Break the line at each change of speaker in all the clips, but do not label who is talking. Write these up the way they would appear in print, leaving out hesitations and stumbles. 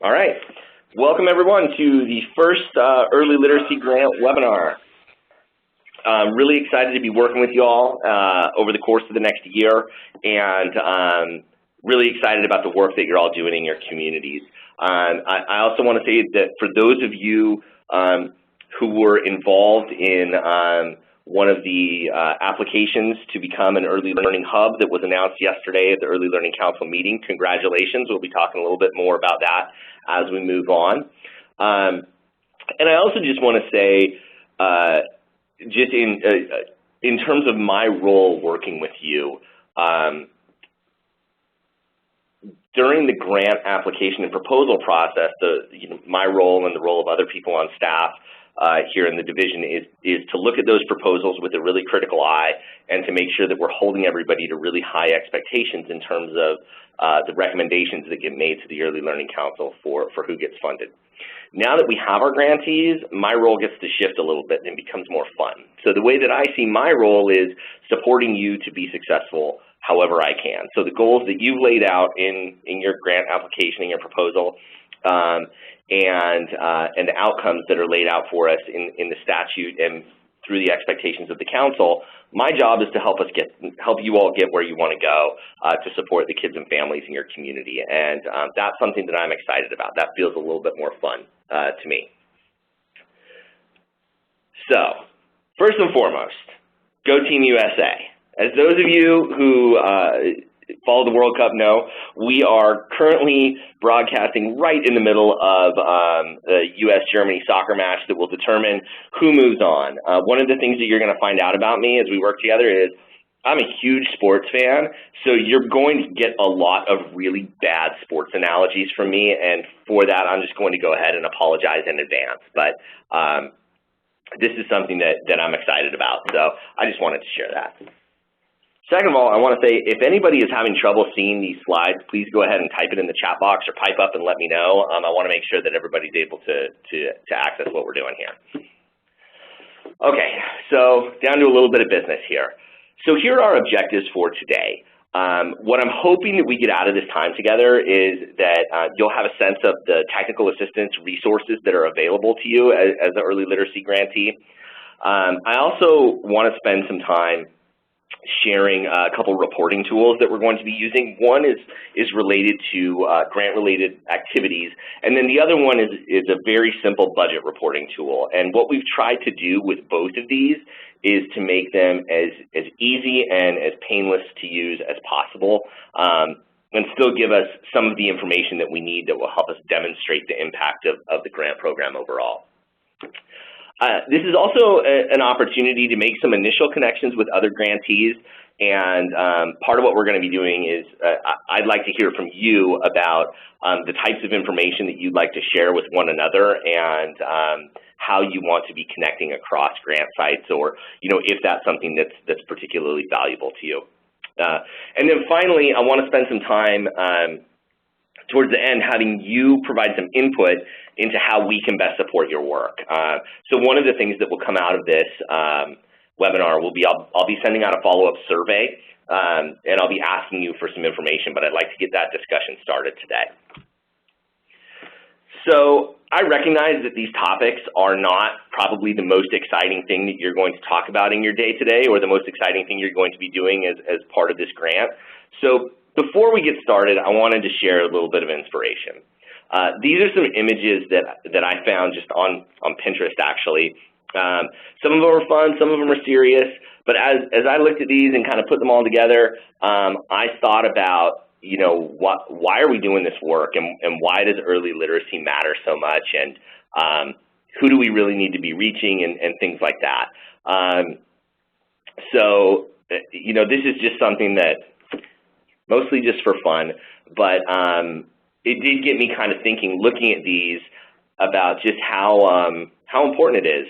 All right. Welcome, everyone, to the first Early Literacy Grant webinar. I'm really excited to be working with you all over the course of the next year, and really excited about the work that you're all doing in your communities. I also want to say that for those of you who were involved in one of the applications to become an early learning hub that was announced yesterday at the Early Learning Council meeting, congratulations. We'll be talking a little bit more about that as we move on. And I also just want to say, just in terms of my role working with you, during the grant application and proposal process, my role and the role of other people on staff here in the division is to look at those proposals with a really critical eye and to make sure that we're holding everybody to really high expectations in terms of the recommendations that get made to the Early Learning Council for who gets funded. Now that we have our grantees, my role gets to shift a little bit and becomes more fun. So the way that I see my role is supporting you to be successful however I can. So the goals that you've laid out in your grant application and your proposal, and the outcomes that are laid out for us in the statute and through the expectations of the council, my job is to help you all get where you want to go to support the kids and families in your community. And that's something that I'm excited about. That feels a little bit more fun to me. So, first and foremost, go Team USA. As those of you who follow the World Cup know, we are currently broadcasting right in the middle of the U.S.-Germany soccer match that will determine who moves on. One of the things that you're going to find out about me as we work together is I'm a huge sports fan, so you're going to get a lot of really bad sports analogies from me, and for that I'm just going to go ahead and apologize in advance. But this is something that I'm excited about, so I just wanted to share that. Second of all, I want to say, if anybody is having trouble seeing these slides, please go ahead and type it in the chat box or pipe up and let me know. I want to make sure that everybody's able to access what we're doing here. Okay, so down to a little bit of business here. So here are our objectives for today. What I'm hoping that we get out of this time together is that you'll have a sense of the technical assistance resources that are available to you as an early literacy grantee. I also want to spend some time sharing a couple reporting tools that we're going to be using. One is related to grant-related activities, and then the other one is a very simple budget reporting tool. And what we've tried to do with both of these is to make them as easy and as painless to use as possible, and still give us some of the information that we need that will help us demonstrate the impact of the grant program overall. This is also an opportunity to make some initial connections with other grantees, and part of what we're going to be doing is I'd like to hear from you about the types of information that you'd like to share with one another and how you want to be connecting across grant sites, or if that's something that's particularly valuable to you. And then finally, I want to spend some time towards the end having you provide some input into how we can best support your work. So one of the things that will come out of this webinar will be I'll be sending out a follow-up survey, and I'll be asking you for some information, but I'd like to get that discussion started today. So I recognize that these topics are not probably the most exciting thing that you're going to talk about in your day today, or the most exciting thing you're going to be doing as part of this grant. So before we get started, I wanted to share a little bit of inspiration. These are some images that I found just on Pinterest, actually. Some of them are fun, some of them are serious, but as I looked at these and kind of put them all together, I thought about, why are we doing this work, and why does early literacy matter so much, and who do we really need to be reaching, and things like that. So, this is just something that mostly just for fun, but it did get me kind of thinking, looking at these, about just how important it is,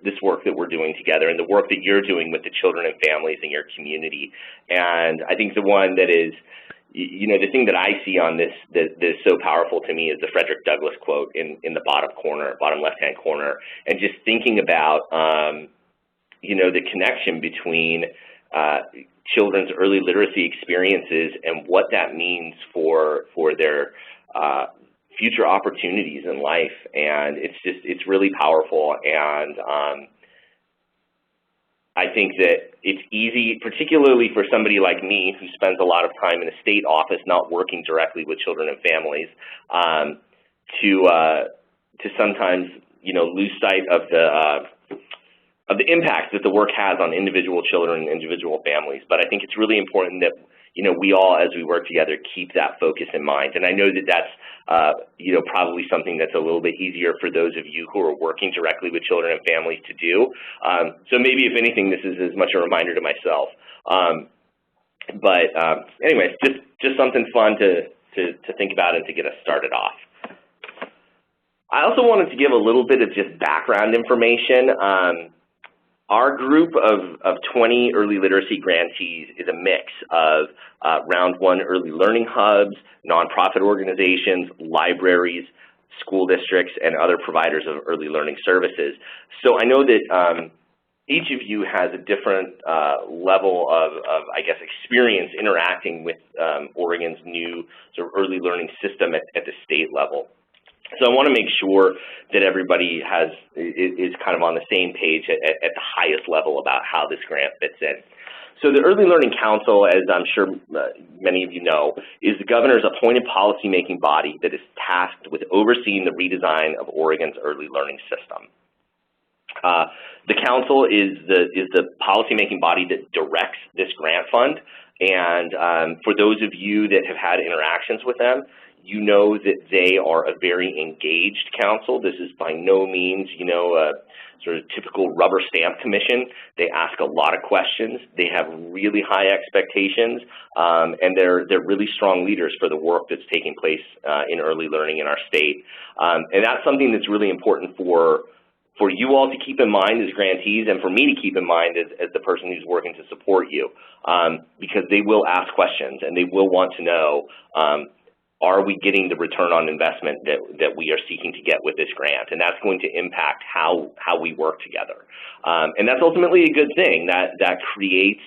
this work that we're doing together, and the work that you're doing with the children and families in your community. And I think the one that is, the thing that I see on this that is so powerful to me is the Frederick Douglass quote in the bottom left-hand corner, and just thinking about, the connection between children's early literacy experiences and what that means for their future opportunities in life, and it's really powerful. And I think that it's easy, particularly for somebody like me who spends a lot of time in a state office not working directly with children and families, to sometimes, you know, lose sight of the impact that the work has on individual children and individual families. But I think it's really important that, you know, we all, as we work together, keep that focus in mind. And I know that that's, you know, probably something that's a little bit easier for those of you who are working directly with children and families to do. So maybe, if anything, this is as much a reminder to myself. Anyways, just something fun to think about and to get us started off. I also wanted to give a little bit of just background information. Our group of 20 early literacy grantees is a mix of Round 1 early learning hubs, nonprofit organizations, libraries, school districts, and other providers of early learning services. So I know that each of you has a different level of, I guess, experience interacting with Oregon's new sort of early learning system at the state level. So I want to make sure that everybody is kind of on the same page at the highest level about how this grant fits in. So the Early Learning Council, as I'm sure many of you know, is the governor's appointed policymaking body that is tasked with overseeing the redesign of Oregon's early learning system. The council is the policymaking body that directs this grant fund, and for those of you that have had interactions with them, you know that they are a very engaged council. This is by no means, you know, a sort of typical rubber stamp commission. They ask a lot of questions. They have really high expectations, and they're really strong leaders for the work that's taking place in early learning in our state. And that's something that's really important for you all to keep in mind as grantees, and for me to keep in mind as the person who's working to support you, because they will ask questions and they will want to know, are we getting the return on investment that we are seeking to get with this grant? And that's going to impact how we work together. And that's ultimately a good thing. That creates,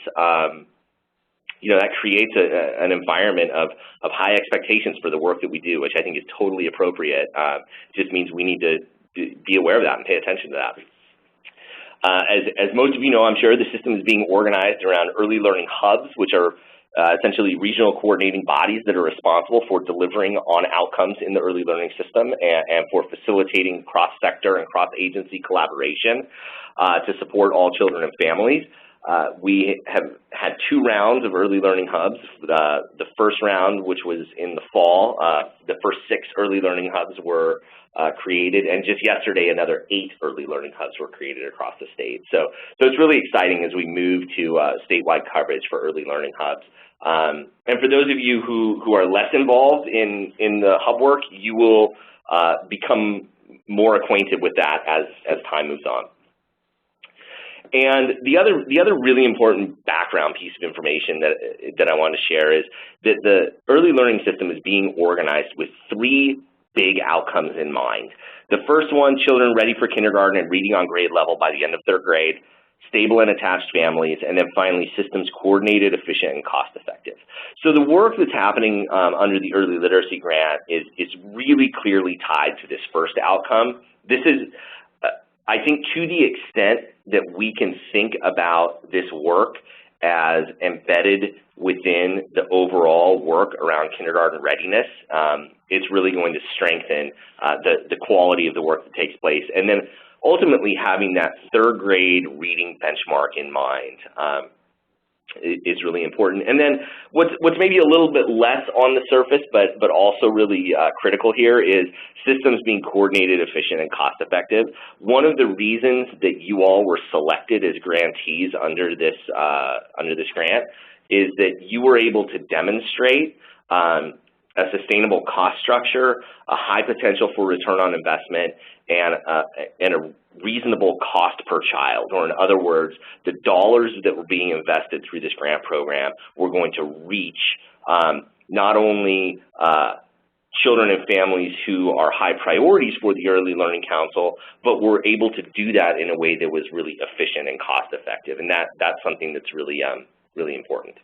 you know, that creates an environment of high expectations for the work that we do, which I think is totally appropriate. It just means we need to be aware of that and pay attention to that. As most of you know, I'm sure, the system is being organized around early learning hubs, which are essentially regional coordinating bodies that are responsible for delivering on outcomes in the early learning system and for facilitating cross-sector and cross-agency collaboration to support all children and families. We have had 2 rounds of early learning hubs. The first round, which was in the fall, the first 6 early learning hubs were created, and just yesterday another 8 early learning hubs were created across the state. So it's really exciting as we move to statewide coverage for early learning hubs. And for those of you who are less involved in the hub work, you will become more acquainted with that as time moves on. And the other really important background piece of information that I want to share is that the early learning system is being organized with 3 big outcomes in mind. The first one, children ready for kindergarten and reading on grade level by the end of 3rd grade, stable and attached families, and then finally systems coordinated, efficient, and cost effective. So the work that's happening under the Early Literacy Grant is really clearly tied to this first outcome. This is, I think, to the extent that we can think about this work as embedded within the overall work around kindergarten readiness, it's really going to strengthen the quality of the work that takes place. And then ultimately having that 3rd grade reading benchmark in mind is really important. And then what's maybe a little bit less on the surface, but also really critical here, is systems being coordinated, efficient, and cost effective. One of the reasons that you all were selected as grantees under this grant is that you were able to demonstrate a sustainable cost structure, a high potential for return on investment, and a reasonable cost per child. Or in other words, the dollars that were being invested through this grant program were going to reach not only children and families who are high priorities for the Early Learning Council, but were able to do that in a way that was really efficient and cost effective. And that's something that's really, really important.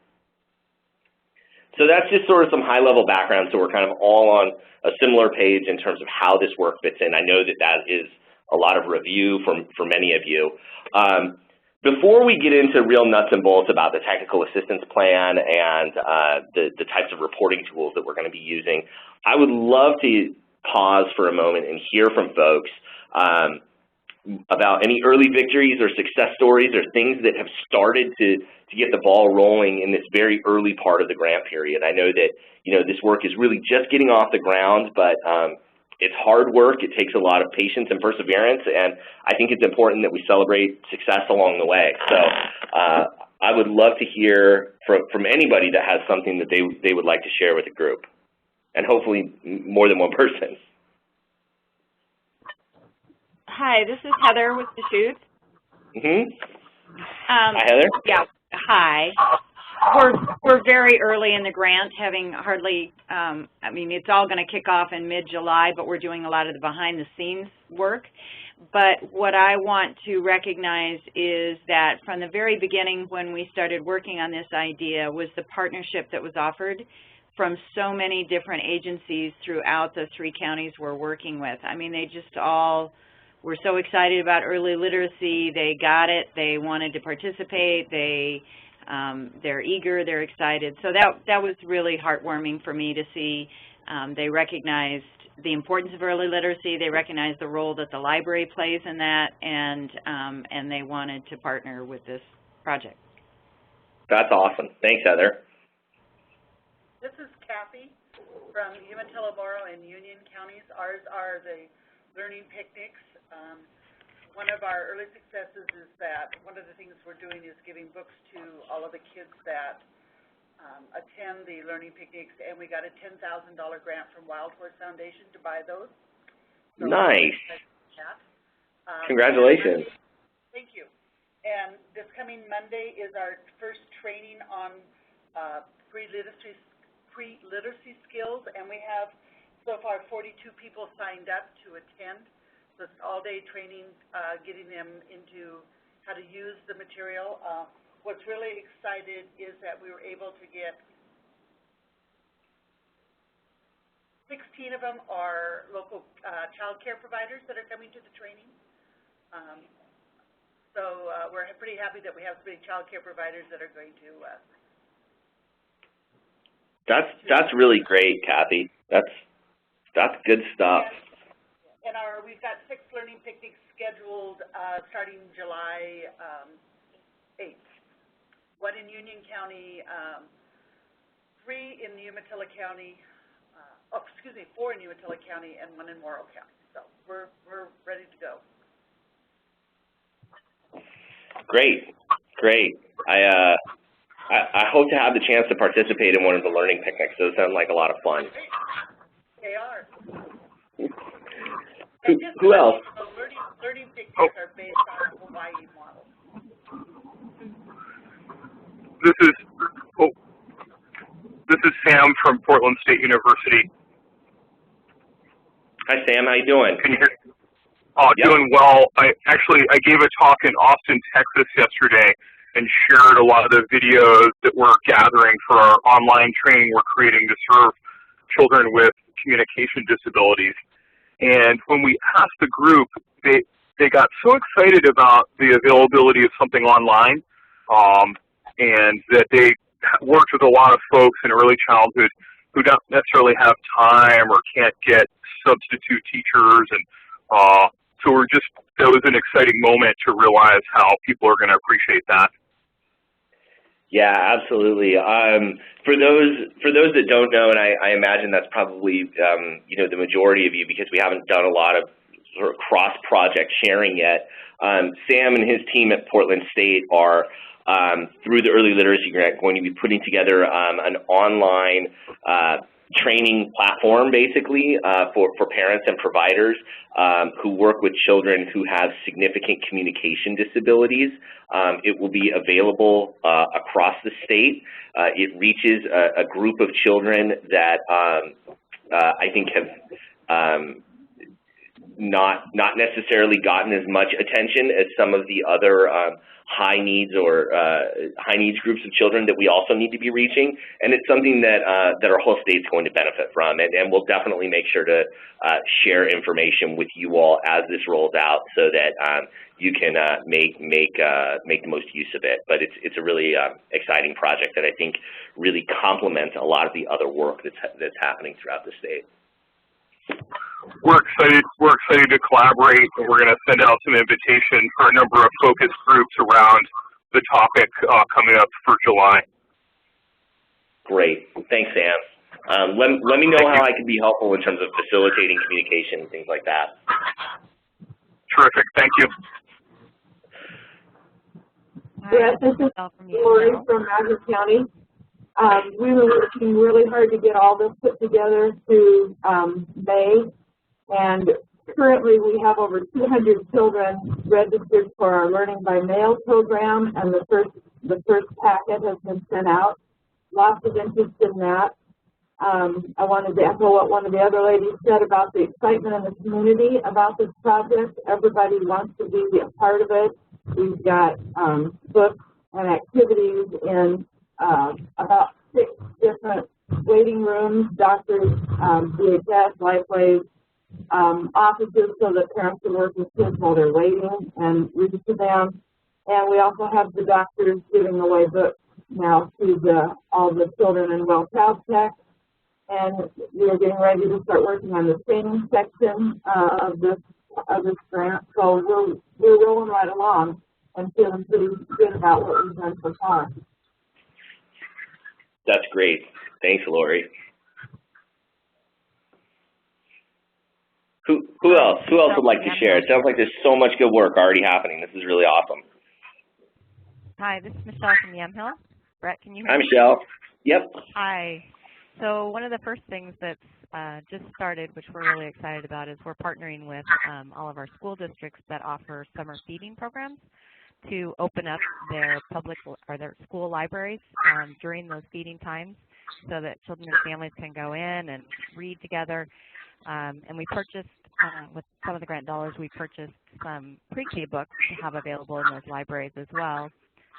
So that's just sort of some high-level background, so we're kind of all on a similar page in terms of how this work fits in. I know that that is a lot of review for many of you. Before we get into real nuts and bolts about the technical assistance plan and the types of reporting tools that we're going to be using, I would love to pause for a moment and hear from folks about any early victories or success stories or things that have started to get the ball rolling in this very early part of the grant period. I know that, you know, this work is really just getting off the ground, but it's hard work. It takes a lot of patience and perseverance, and I think it's important that we celebrate success along the way. So I would love to hear from anybody that has something that they would like to share with the group, and hopefully more than one person.
Hi, this is Heather with the Shoots.
Hi, Heather.
Yeah, hi. We're very early in the grant, having hardly, I mean, it's all going to kick off in mid-July, but we're doing a lot of the behind-the-scenes work. But what I want to recognize is that from the very beginning when we started working on this idea was the partnership that was offered from so many different agencies throughout the 3 counties we're working with. I mean, they just all were so excited about early literacy. They got it. They wanted to participate. They're eager, they're excited. So that was really heartwarming for me to see. They recognized the importance of early literacy, they recognized the role that the library plays in that, and they wanted to partner with this project.
That's awesome. Thanks, Heather.
This is Kathy from Umatilla-Morrow and Union counties. Ours are the learning picnics. One of our early successes is that one of the things we're doing is giving books to all of the kids that attend the learning picnics, and we got a $10,000 grant from Wild Horse Foundation to buy those. So
nice. Congratulations.
Thank you. And this coming Monday is our first training on pre-literacy skills, and we have so far 42 people signed up to attend. So it's all-day training, getting them into how to use the material. What's really excited is that we were able to get 16 of them are local child care providers that are coming to the training. So we're pretty happy that we have so many child care providers that are going to.
That's really great, Kathy. That's good stuff.
And we've got 6 learning picnics scheduled starting July 8th. 1 in Union County, 3 in Umatilla County, 4 in Umatilla County, and 1 in Morrow County. So we're ready to go.
Great. I hope to have the chance to participate in one of the learning picnics. Those sound like a lot of fun.
They are.
Who else?
The learning picnics are based on the Hawaii model.
This is Sam from Portland State University.
Hi, Sam. How you doing?
Can you hear? Yep. Doing well. I gave a talk in Austin, Texas yesterday and shared a lot of the videos that we're gathering for our online training we're creating to serve children with communication disabilities. And when we asked the group, they got so excited about the availability of something online, and that they worked with a lot of folks in early childhood who don't necessarily have time or can't get substitute teachers. And so that was an exciting moment to realize how people are going to appreciate that.
Yeah, absolutely. For those that don't know, and I imagine that's probably the majority of you, because we haven't done a lot of sort of cross-project sharing yet. Sam and his team at Portland State are through the Early Literacy Grant going to be putting together an online training platform, basically, for parents and providers who work with children who have significant communication disabilities. It will be available across the state. It reaches a group of children that I think have not necessarily gotten as much attention as some of the other high needs groups of children that we also need to be reaching, and it's something that that our whole state's going to benefit from, and we'll definitely make sure to share information with you all as this rolls out, so that you can make the most use of it. But it's a really exciting project that I think really complements a lot of the other work that's happening throughout the state.
We're excited to collaborate, and we're going to send out some invitations for a number of focus groups around the topic coming up for July.
Great. Thanks, Sam. Let me know how I can be helpful in terms of facilitating communication and things like that.
Terrific. Thank you.
Brett, this is Lori from Madison County. We were working really hard to get all this put together through May, and currently we have over 200 children registered for our Learning by Mail program, and the first packet has been sent out. Lots of interest in that. I wanted to echo what one of the other ladies said about the excitement in the community about this project. Everybody wants to be a part of it. We've got books and activities in about 6 different waiting rooms, doctors, DHS, Lifeways, offices, so that parents can work with kids while they're waiting and read to them. And we also have the doctors giving away books now to all the children in Well Child Tech. And we are getting ready to start working on the training section of this grant. So we're rolling right along and feeling pretty good about what we've done so far.
That's great. Thanks, Lori. Who else? Who else would like to share? It sounds like there's so much good work already happening. This is really awesome.
Hi, this is Michelle from Yamhill. Brett, can you hear
Hi,
me?
Michelle. Yep.
Hi. So one of the first things that's just started, which we're really excited about, is we're partnering with all of our school districts that offer summer feeding programs to open up their public or their school libraries during those feeding times, so that children and families can go in and read together. And we purchased, with some of the grant dollars, we purchased some pre-K books to have available in those libraries as well,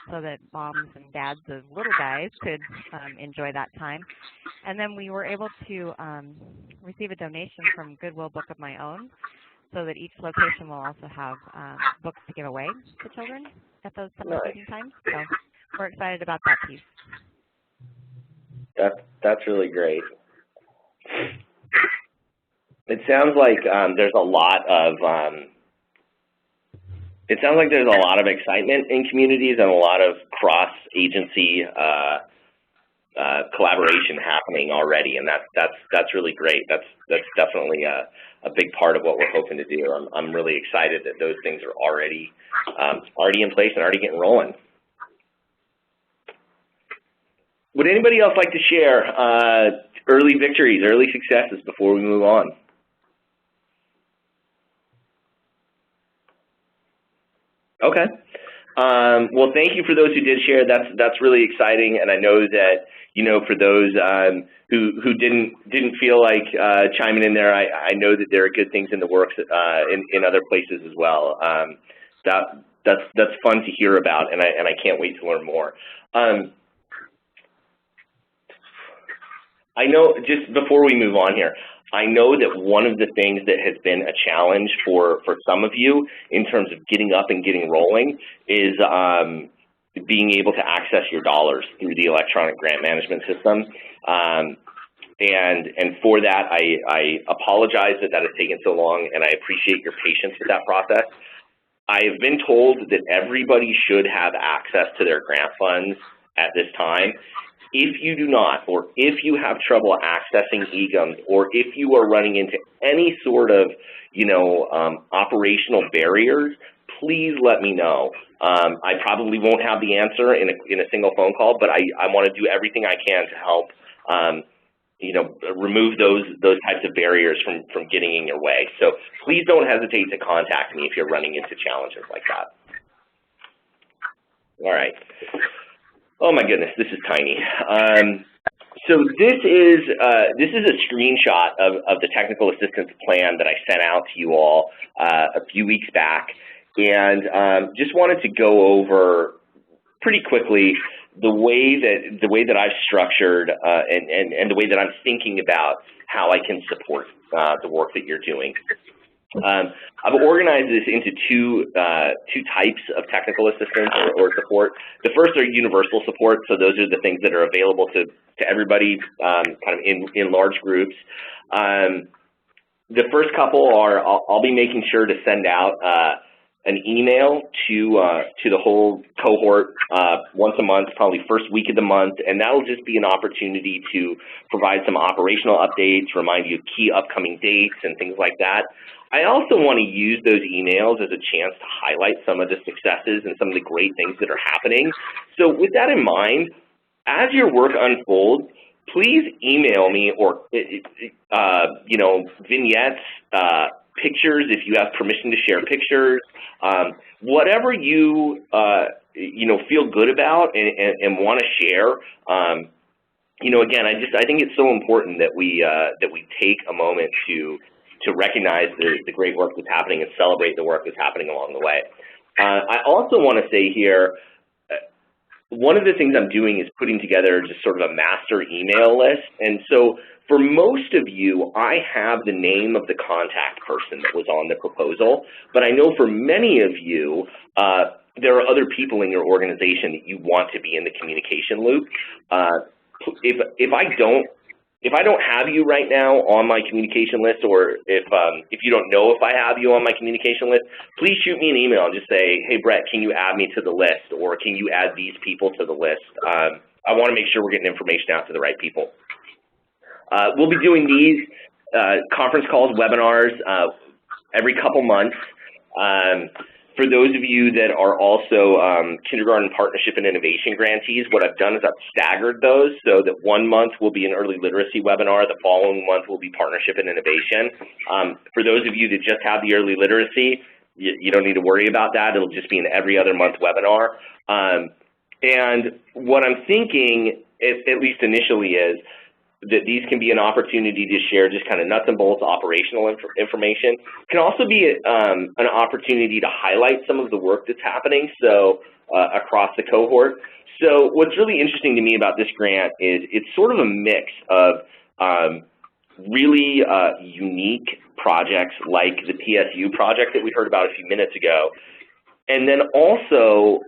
so that moms and dads of little guys could enjoy that time. And then we were able to receive a donation from Goodwill Book of My Own, so that each location will also have books to give away to children at those summer feeding times. So we're excited about that piece.
That's really great. It sounds like there's a lot of excitement in communities and a lot of cross-agency collaboration happening already, and that's really great. That's definitely a big part of what we're hoping to do. I'm really excited that those things are already in place and already getting rolling. Would anybody else like to share early victories, early successes before we move on? Okay. Well, thank you for those who did share. That's really exciting, and I know that, you know, for those who didn't feel like chiming in there, I know that there are good things in the works in other places as well. That's fun to hear about, and I can't wait to learn more. I know, just before we move on here, I know that one of the things that has been a challenge for some of you in terms of getting up and getting rolling is being able to access your dollars through the electronic grant management system. And for that, I apologize that has taken so long, and I appreciate your patience with that process. I have been told that everybody should have access to their grant funds at this time. If you do not, or if you have trouble accessing EGMs, or if you are running into any sort of, you know, operational barriers, please let me know. I probably won't have the answer in a single phone call, but I want to do everything I can to help, you know, remove those types of barriers from getting in your way. So please don't hesitate to contact me if you're running into challenges like that. All right. Oh my goodness, this is tiny. So this is a screenshot of the technical assistance plan that I sent out to you all a few weeks back, and just wanted to go over pretty quickly the way that I've structured and the way that I'm thinking about how I can support the work that you're doing. I've organized this into two types of technical assistance or support. The first are universal support, so those are the things that are available to everybody kind of in large groups. The first couple are I'll be making sure to send out an email to the whole cohort once a month, probably first week of the month, and that'll just be an opportunity to provide some operational updates, remind you of key upcoming dates and things like that. I also want to use those emails as a chance to highlight some of the successes and some of the great things that are happening. So with that in mind, as your work unfolds, please email me or, vignettes, pictures if you have permission to share pictures, whatever you, feel good about and want to share. Again, I think it's so important that we take a moment to recognize the great work that's happening and celebrate the work that's happening along the way. I also want to say here, one of the things I'm doing is putting together just sort of a master email list. And so for most of you, I have the name of the contact person that was on the proposal, but I know for many of you, there are other people in your organization that you want to be in the communication loop. If I don't have you right now on my communication list, or if you don't know if I have you on my communication list, please shoot me an email and just say, hey, Brett, can you add me to the list, or can you add these people to the list? I want to make sure we're getting information out to the right people. We'll be doing these conference calls, webinars, every couple months. For those of you that are also kindergarten partnership and innovation grantees, what I've done is I've staggered those so that 1 month will be an early literacy webinar, the following month will be partnership and innovation. For those of you that just have the early literacy, you don't need to worry about that. It'll just be an every other month webinar. And what I'm thinking, at least initially, is that these can be an opportunity to share just kind of nuts and bolts operational information. It can also be an opportunity to highlight some of the work that's happening across the cohort. So what's really interesting to me about this grant is it's sort of a mix of really unique projects like the PSU project that we heard about a few minutes ago, and then also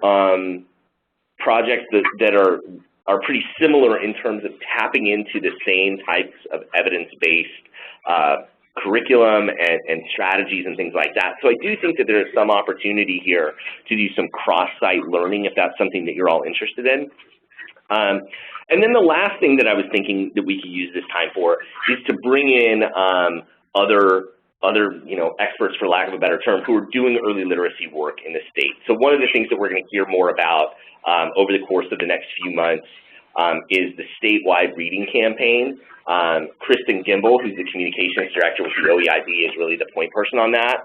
projects that are pretty similar in terms of tapping into the same types of evidence-based curriculum and strategies and things like that. So I do think that there is some opportunity here to do some cross-site learning if that's something that you're all interested in. And then the last thing that I was thinking that we could use this time for is to bring in other experts, for lack of a better term, who are doing early literacy work in the state. So one of the things that we're going to hear more about over the course of the next few months is the statewide reading campaign. Kristen Gimbel, who's the communications director with the OEIB, is really the point person on that.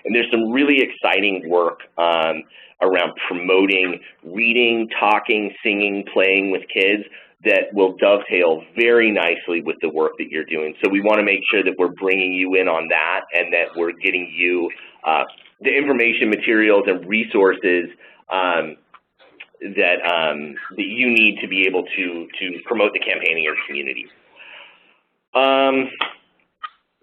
And there's some really exciting work around promoting reading, talking, singing, playing with kids that will dovetail very nicely with the work that you're doing. So we want to make sure that we're bringing you in on that and that we're getting you the information, materials, and resources that you need to be able to promote the campaign in your community.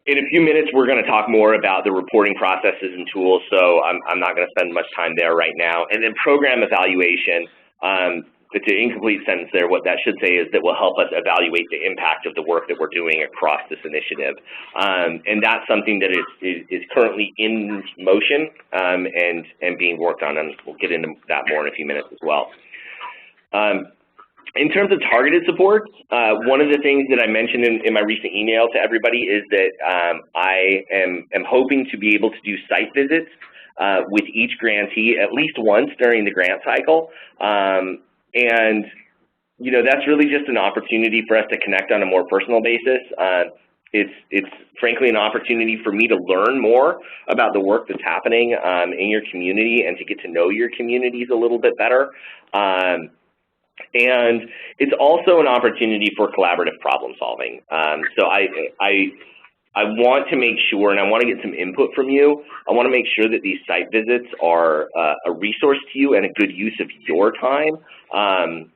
In a few minutes, we're going to talk more about the reporting processes and tools, so I'm not going to spend much time there right now. And then program evaluation, it's an incomplete sentence there. What that should say is that will help us evaluate the impact of the work that we're doing across this initiative. And that's something that is currently in motion and being worked on, and we'll get into that more in a few minutes as well. In terms of targeted support, one of the things that I mentioned in my recent email to everybody is that I am hoping to be able to do site visits with each grantee at least once during the grant cycle. And, that's really just an opportunity for us to connect on a more personal basis. It's frankly an opportunity for me to learn more about the work that's happening in your community and to get to know your communities a little bit better. And it's also an opportunity for collaborative problem solving. So I want to make sure, and I want to get some input from you. I want to make sure that these site visits are a resource to you and a good use of your time.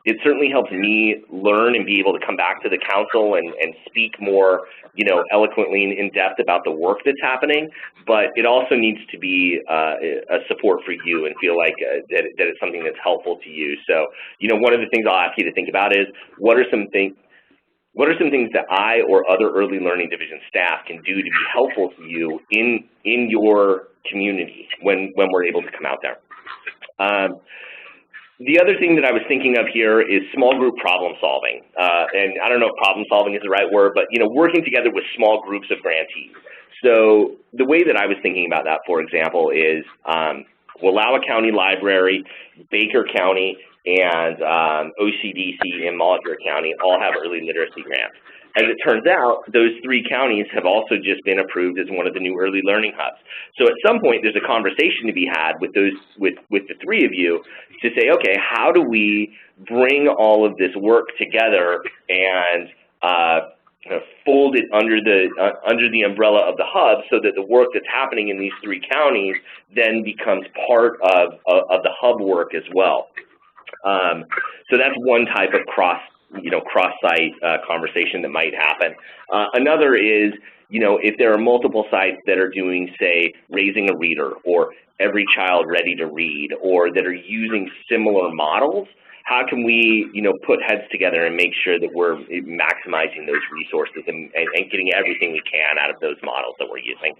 It certainly helps me learn and be able to come back to the council and speak more, eloquently and in depth about the work that's happening. But it also needs to be a support for you and feel like that it's something that's helpful to you. So, one of the things I'll ask you to think about is what are some things that I or other early learning division staff can do to be helpful to you in your community when we're able to come out there? The other thing that I was thinking of here is small group problem solving. And I don't know if problem solving is the right word, but working together with small groups of grantees. So the way that I was thinking about that, for example, is Wallowa County Library, Baker County, and OCDC in Mulligan County all have early literacy grants. As it turns out, those 3 counties have also just been approved as one of the new early learning hubs. So at some point, there's a conversation to be had with the 3 of you to say, okay, how do we bring all of this work together and fold it under the umbrella of the hub so that the work that's happening in these 3 counties then becomes part of the hub work as well. So that's one type of cross-site conversation that might happen. Another is, if there are multiple sites that are doing, say, Raising a Reader or Every Child Ready to Read, or that are using similar models, how can we, put heads together and make sure that we're maximizing those resources and getting everything we can out of those models that we're using?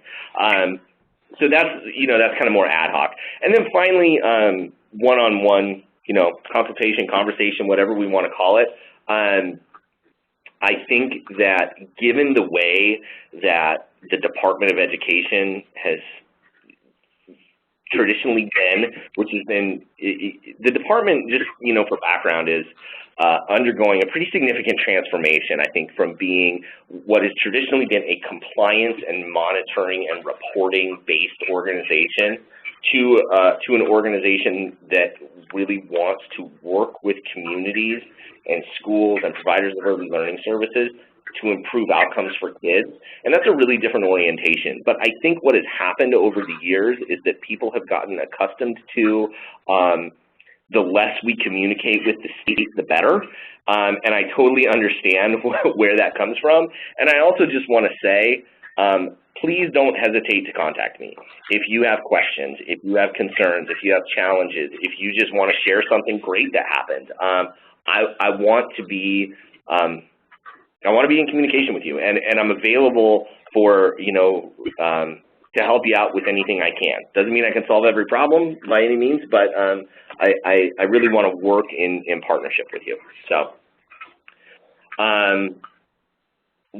So that's, that's kind of more ad hoc. And then finally, one-on-one, consultation, conversation, whatever we want to call it. I think that given the way that the Department of Education has traditionally been, which has been, the department, just, for background, is undergoing a pretty significant transformation, I think, from being what has traditionally been a compliance and monitoring and reporting-based organization to an organization that really wants to work with communities and schools and providers of early learning services to improve outcomes for kids. And that's a really different orientation. But I think what has happened over the years is that people have gotten accustomed to the less we communicate with the state, the better. And I totally understand where that comes from. And I also just want to say, please don't hesitate to contact me. If you have questions, if you have concerns, if you have challenges, if you just want to share something great that happened, I want to be in communication with you, and I'm available for to help you out with anything I can. Doesn't mean I can solve every problem by any means, but I really want to work in partnership with you. So,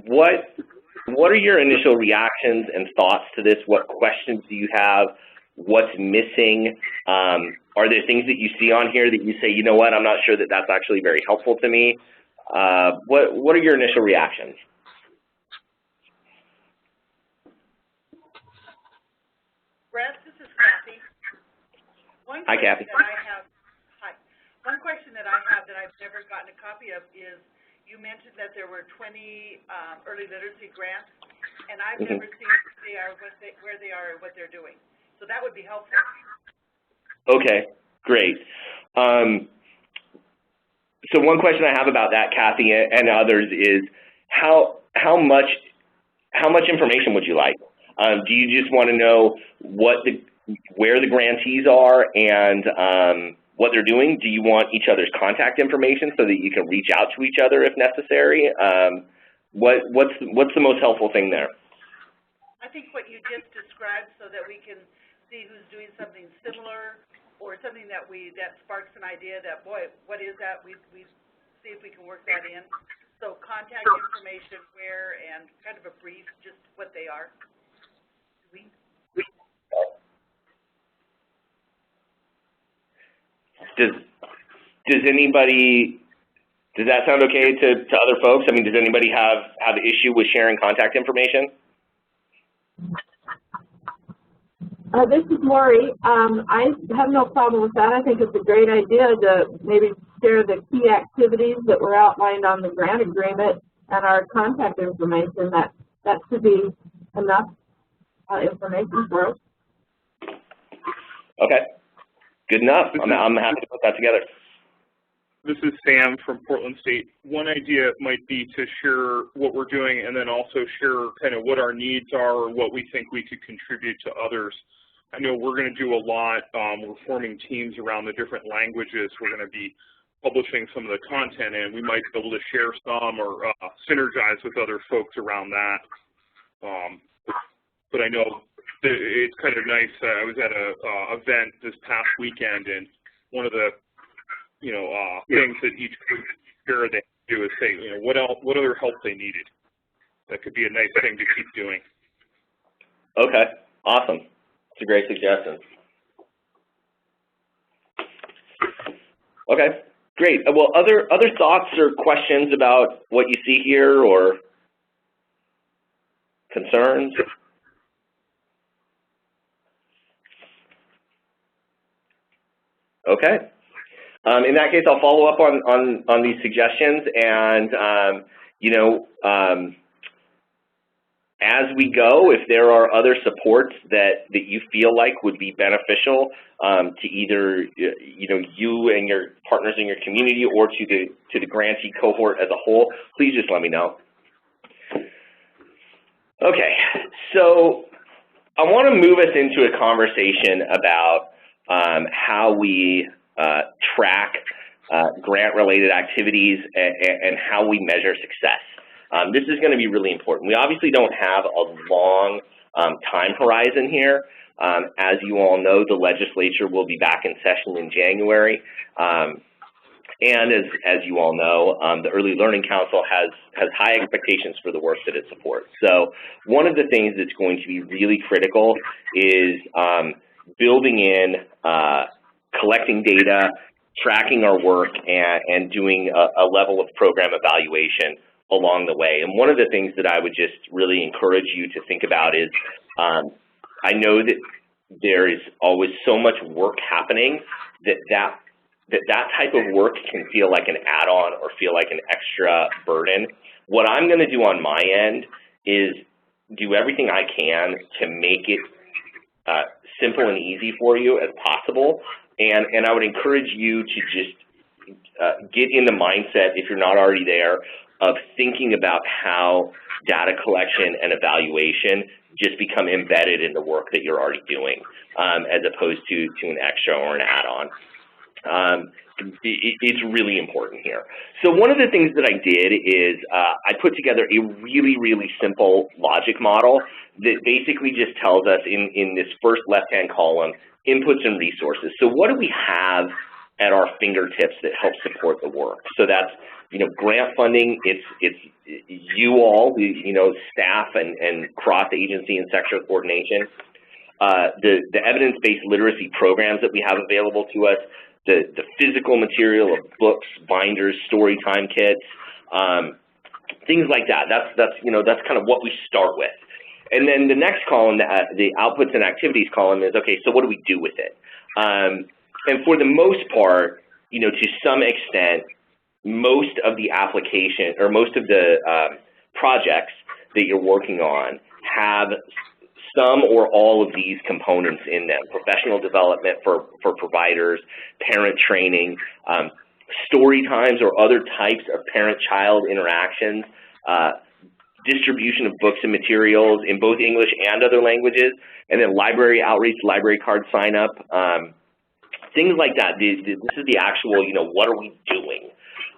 what are your initial reactions and thoughts to this? What questions do you have? What's missing? Are there things that you see on here that you say, you know what, I'm not sure that that's actually very helpful to me? What are your initial reactions?
Brett, this is Kathy.
Hi, Kathy.
One question that I have that I've never gotten a copy of is, you mentioned that there were 20 early literacy grants, and I've never seen where they are and what they're doing. So that would be helpful. Okay, great.
So one question I have about that, Kathy, and others, is how much information would you like? Do you just want to know where the grantees are and what they're doing? Do you want each other's contact information so that you can reach out to each other if necessary? What's the most helpful thing there?
I think what you just described, so that we can see who's doing something similar or something that sparks an idea that, boy, what is that? We see if we can work that in. So contact information, where, and kind of a brief, just what they are.
Does anybody, does that sound okay to other folks? I mean, does anybody have issue with sharing contact information?
This is Lori. I have no problem with that. I think it's a great idea to maybe share the key activities that were outlined on the grant agreement and our contact information. That should be enough information for us.
Okay, good enough. I'm happy to put that together.
This is Sam from Portland State. One idea might be to share what we're doing and then also share kind of what our needs are or what we think we could contribute to others. I know we're going to do a lot. We're forming teams around the different languages. We're going to be publishing some of the content, and we might be able to share some or synergize with other folks around that. But I know it's kind of nice. I was at an event this past weekend, and one of the things that each group share they do is say, what other help they needed. That could be a nice thing to keep doing.
Okay, awesome. That's a great suggestion. Okay, great. Well, other thoughts or questions about what you see here or concerns? Okay. In that case, I'll follow up on these suggestions, and as we go, if there are other supports that you feel like would be beneficial to either you and your partners in your community or to the grantee cohort as a whole, please just let me know. Okay, so I want to move us into a conversation about how we track grant-related activities and how we measure success. This is going to be really important. We obviously don't have a long time horizon here. As you all know, the legislature will be back in session in January. And as you all know, the Early Learning Council has high expectations for the work that it supports. So one of the things that's going to be really critical is building in collecting data, tracking our work, and doing a level of program evaluation along the way. And one of the things that I would just really encourage you to think about is, I know that there is always so much work happening that type of work can feel like an add-on or feel like an extra burden. What I'm going to do on my end is do everything I can to make it simple and easy for you as possible. And I would encourage you to just get in the mindset, if you're not already there, of thinking about how data collection and evaluation just become embedded in the work that you're already doing, as opposed to an extra or an add-on. It's really important here. So one of the things that I did is I put together a really, really simple logic model that basically just tells us in this first left-hand column, inputs and resources. So what do we have at our fingertips that help support the work? So that's, grant funding, it's you all, staff and cross-agency and sector coordination, the evidence-based literacy programs that we have available to us, the physical material of books, binders, story time kits, things like that. That's kind of what we start with. And then the next column, the outputs and activities column, is, okay, so what do we do with it? And for the most part, to some extent, most of the application or most of the projects that you're working on have some or all of these components in them: professional development for providers, parent training, story times or other types of parent-child interactions, distribution of books and materials in both English and other languages, and then library outreach, library card sign-up, things like that. This is the actual, what are we doing?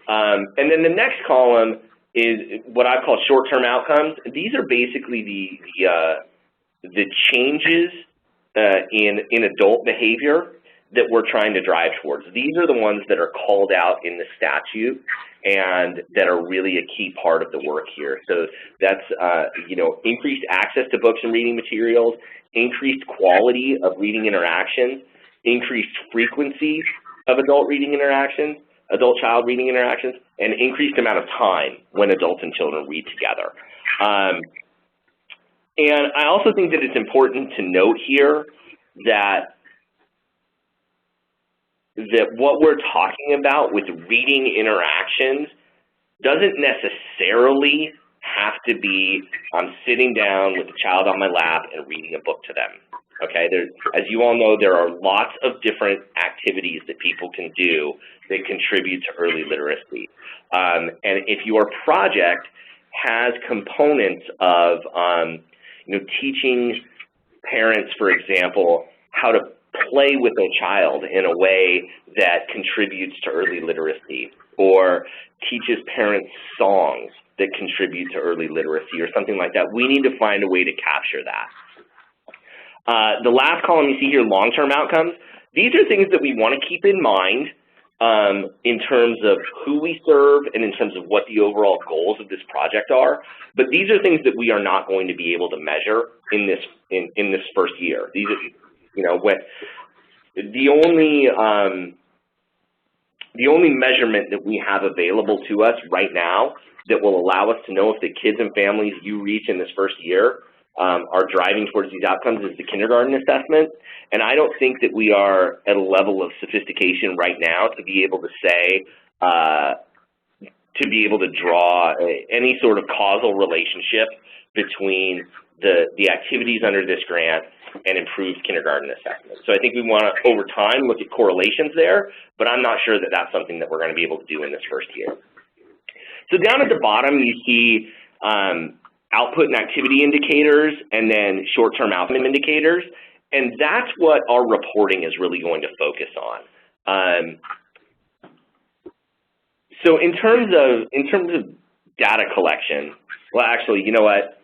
And then the next column is what I call short-term outcomes. These are basically the changes in adult behavior that we're trying to drive towards. These are the ones that are called out in the statute and that are really a key part of the work here. So that's, increased access to books and reading materials, increased quality of reading interactions, increased frequency of adult-child reading interactions, and increased amount of time when adults and children read together. And I also think that it's important to note here that that what we're talking about with reading interactions doesn't necessarily have to be I'm sitting down with a child on my lap and reading a book to them. Okay, as you all know, there are lots of different activities that people can do that contribute to early literacy. And if your project has components of teaching parents, for example, how to play with their child in a way that contributes to early literacy, or teaches parents songs that contribute to early literacy or something like that, we need to find a way to capture that. The last column you see here, long-term outcomes, these are things that we want to keep in mind in terms of who we serve and in terms of what the overall goals of this project are. But these are things that we are not going to be able to measure in this first year. These are, the only measurement that we have available to us right now that will allow us to know if the kids and families you reach in this first year are driving towards these outcomes is the kindergarten assessment. And I don't think that we are at a level of sophistication right now to be able to say, to be able to draw any sort of causal relationship between the activities under this grant and improved kindergarten assessment. So I think we want to, over time, look at correlations there, but I'm not sure that that's something that we're going to be able to do in this first year. So down at the bottom, you see output and activity indicators, and then short-term outcome indicators, and that's what our reporting is really going to focus on. So in terms of data collection, well, actually, you know what?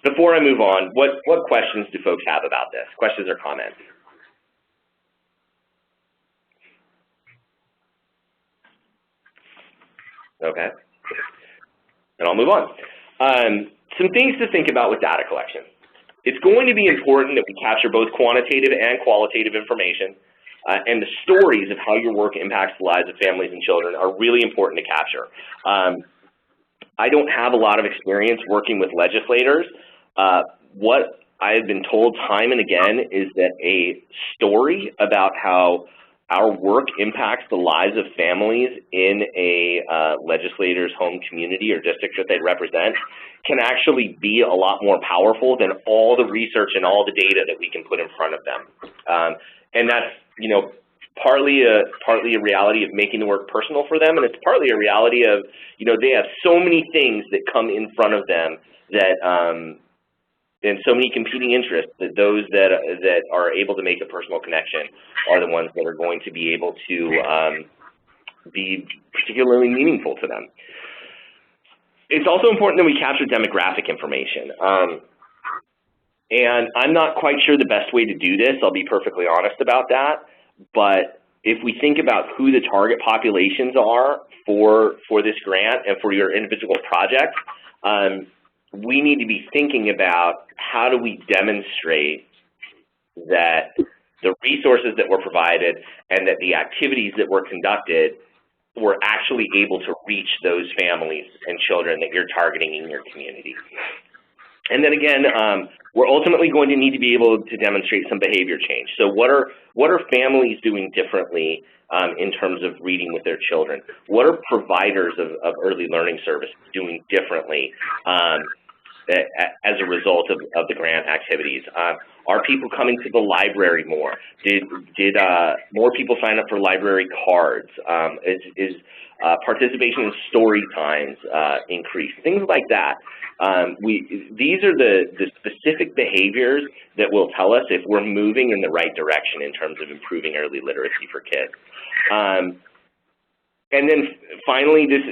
Before I move on, what questions do folks have about this? Questions or comments? Okay, and I'll move on. Some things to think about with data collection. It's going to be important that we capture both quantitative and qualitative information, and the stories of how your work impacts the lives of families and children are really important to capture. I don't have a lot of experience working with legislators. What I have been told time and again is that a story about how our work impacts the lives of families in a legislator's home community or district that they represent can actually be a lot more powerful than all the research and all the data that we can put in front of them. And that's, partly a reality of making the work personal for them, and it's partly a reality of, they have so many things that come in front of them that, and so many competing interests that those that are able to make a personal connection are the ones that are going to be able to be particularly meaningful to them. It's also important that we capture demographic information. And I'm not quite sure the best way to do this, I'll be perfectly honest about that, but if we think about who the target populations are for this grant and for your individual project, we need to be thinking about how do we demonstrate that the resources that were provided and that the activities that were conducted were actually able to reach those families and children that you're targeting in your community. And then again, we're ultimately going to need to be able to demonstrate some behavior change. So what are families doing differently in terms of reading with their children? What are providers of early learning services doing differently as a result of the grant activities? Are people coming to the library more? Did more people sign up for library cards? Is participation in story times increased? Things like that. These are the specific behaviors that will tell us if we're moving in the right direction in terms of improving early literacy for kids. And then finally, this,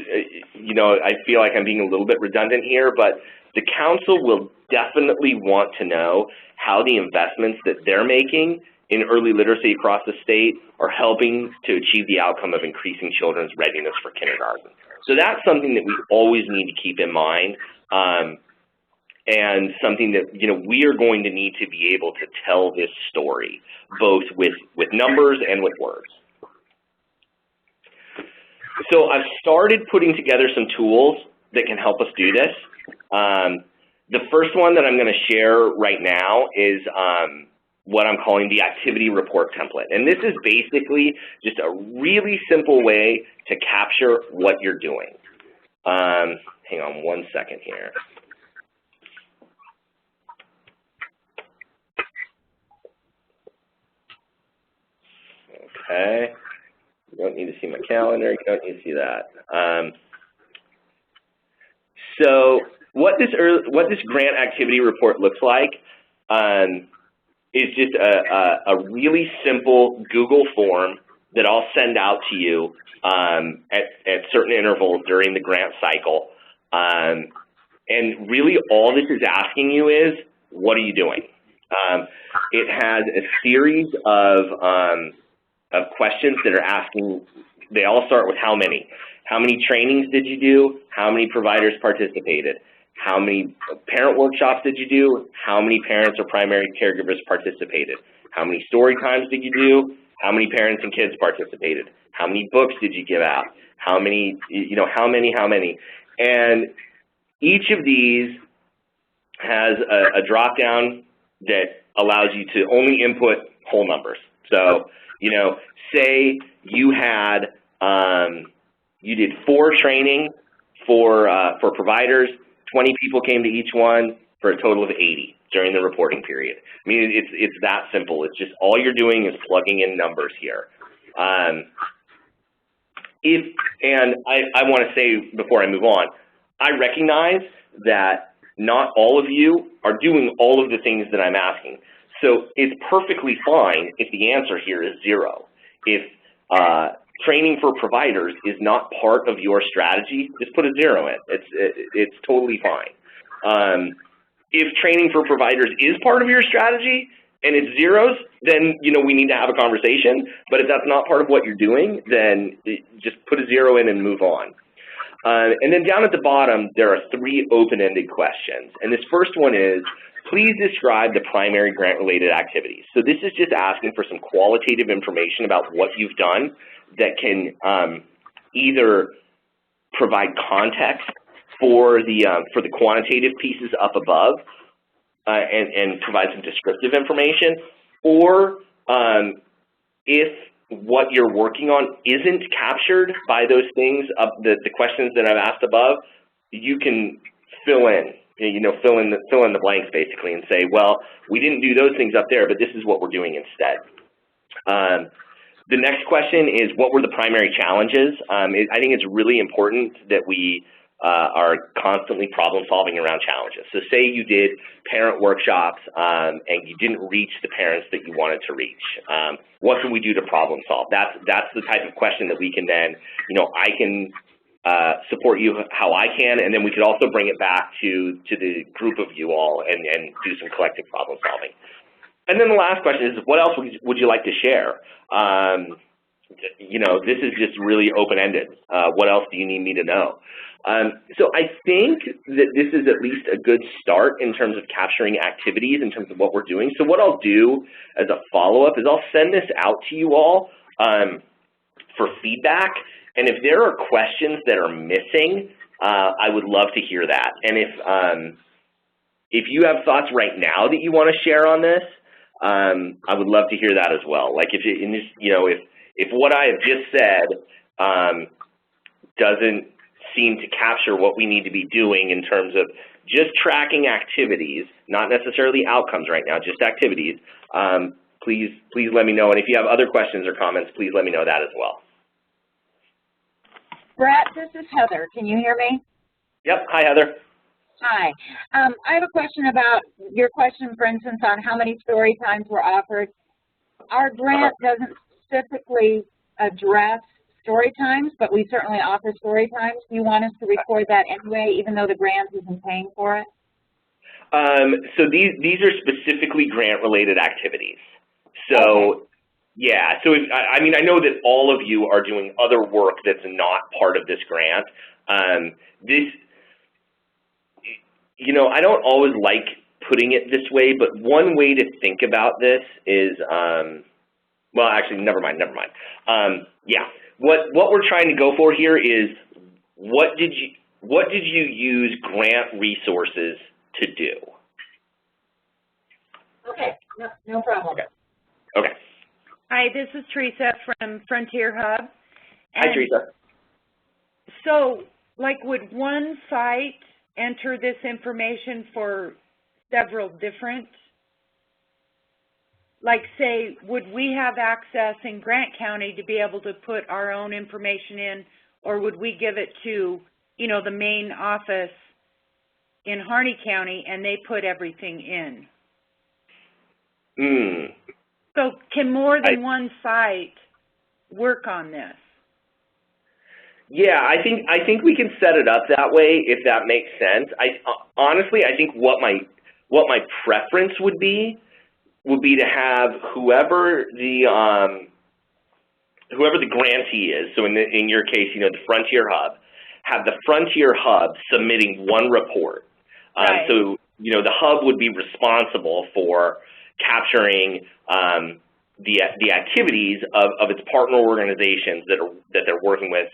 I feel like I'm being a little bit redundant here, but the council will definitely want to know how the investments that they're making in early literacy across the state are helping to achieve the outcome of increasing children's readiness for kindergarten. So that's something that we always need to keep in mind, and something that we are going to need to be able to tell this story, both with numbers and with words. So I've started putting together some tools that can help us do this. The first one that I'm going to share right now is what I'm calling the activity report template. And this is basically just a really simple way to capture what you're doing. Hang on one second here. Okay. You don't need to see my calendar. You don't need to see that. So what this grant activity report looks like is just a really simple Google form that I'll send out to you at certain intervals during the grant cycle. And really all this is asking you is, what are you doing? It has a series of questions that are asking, they all start with how many. How many trainings did you do? How many providers participated? How many parent workshops did you do? How many parents or primary caregivers participated? How many story times did you do? How many parents and kids participated? How many books did you give out? How many, how many? And each of these has a drop-down that allows you to only input whole numbers. So, say you had, you did 4 training for providers, 20 people came to each one for a total of 80 during the reporting period. I mean, it's that simple. It's just all you're doing is plugging in numbers here. And I want to say before I move on, I recognize that not all of you are doing all of the things that I'm asking. So it's perfectly fine if the answer here is 0. If training for providers is not part of your strategy, just put a 0 in. It's totally fine. If training for providers is part of your strategy and it's zeros, then we need to have a conversation. But if that's not part of what you're doing, then just put a 0 in and move on. And then down at the bottom, there are 3 open-ended questions. And this first one is, please describe the primary grant-related activities. So this is just asking for some qualitative information about what you've done that can either provide context for the quantitative pieces up above and provide some descriptive information, or if what you're working on isn't captured by those things, the questions that I've asked above, you can fill in. Fill in the blanks basically and say, well, we didn't do those things up there, but this is what we're doing instead. The next question is, what were the primary challenges? I think it's really important that we are constantly problem solving around challenges. So say you did parent workshops and you didn't reach the parents that you wanted to reach. What can we do to problem solve? That's the type of question that we can then, I can support you how I can, and then we could also bring it back to the group of you all and do some collective problem solving. And then the last question is, what else would you like to share? This is just really open-ended. What else do you need me to know? So I think that this is at least a good start in terms of capturing activities, in terms of what we're doing. So what I'll do as a follow-up is I'll send this out to you all for feedback. And if there are questions that are missing, I would love to hear that. And if you have thoughts right now that you want to share on this, I would love to hear that as well. Like if what I have just said doesn't seem to capture what we need to be doing in terms of just tracking activities, not necessarily outcomes right now, just activities, please let me know. And if you have other questions or comments, please let me know that as well.
Brett, this is Heather. Can you hear me?
Yep. Hi, Heather.
Hi. I have a question about your question, for instance, on how many story times were offered. Our grant doesn't specifically address story times, but we certainly offer story times. Do you want us to record that anyway, even though the grant isn't paying for it?
So these are specifically grant-related activities. So. Okay. Yeah, so I mean, I know that all of you are doing other work that's not part of this grant. I don't always like putting it this way, but one way to think about this is, well, actually, never mind. Yeah, what we're trying to go for here is, what did you use grant resources to do?
Okay, No problem.
Okay. Okay.
Hi, this is Teresa from Frontier Hub.
Hi, Teresa.
So, like, would one site enter this information for several different, like, say, would we have access in Grant County to be able to put our own information in, or would we give it to, you know, the main office in Harney County and they put everything in? So can more than one site work on this?
Yeah, I think we can set it up that way if that makes sense. Honestly, I think what my preference would be to have whoever the grantee is. So in your case, you know, the Frontier Hub, have the Frontier Hub submitting one report.
Right.
So you know, the hub would be responsible for capturing the activities of its partner organizations that they're working with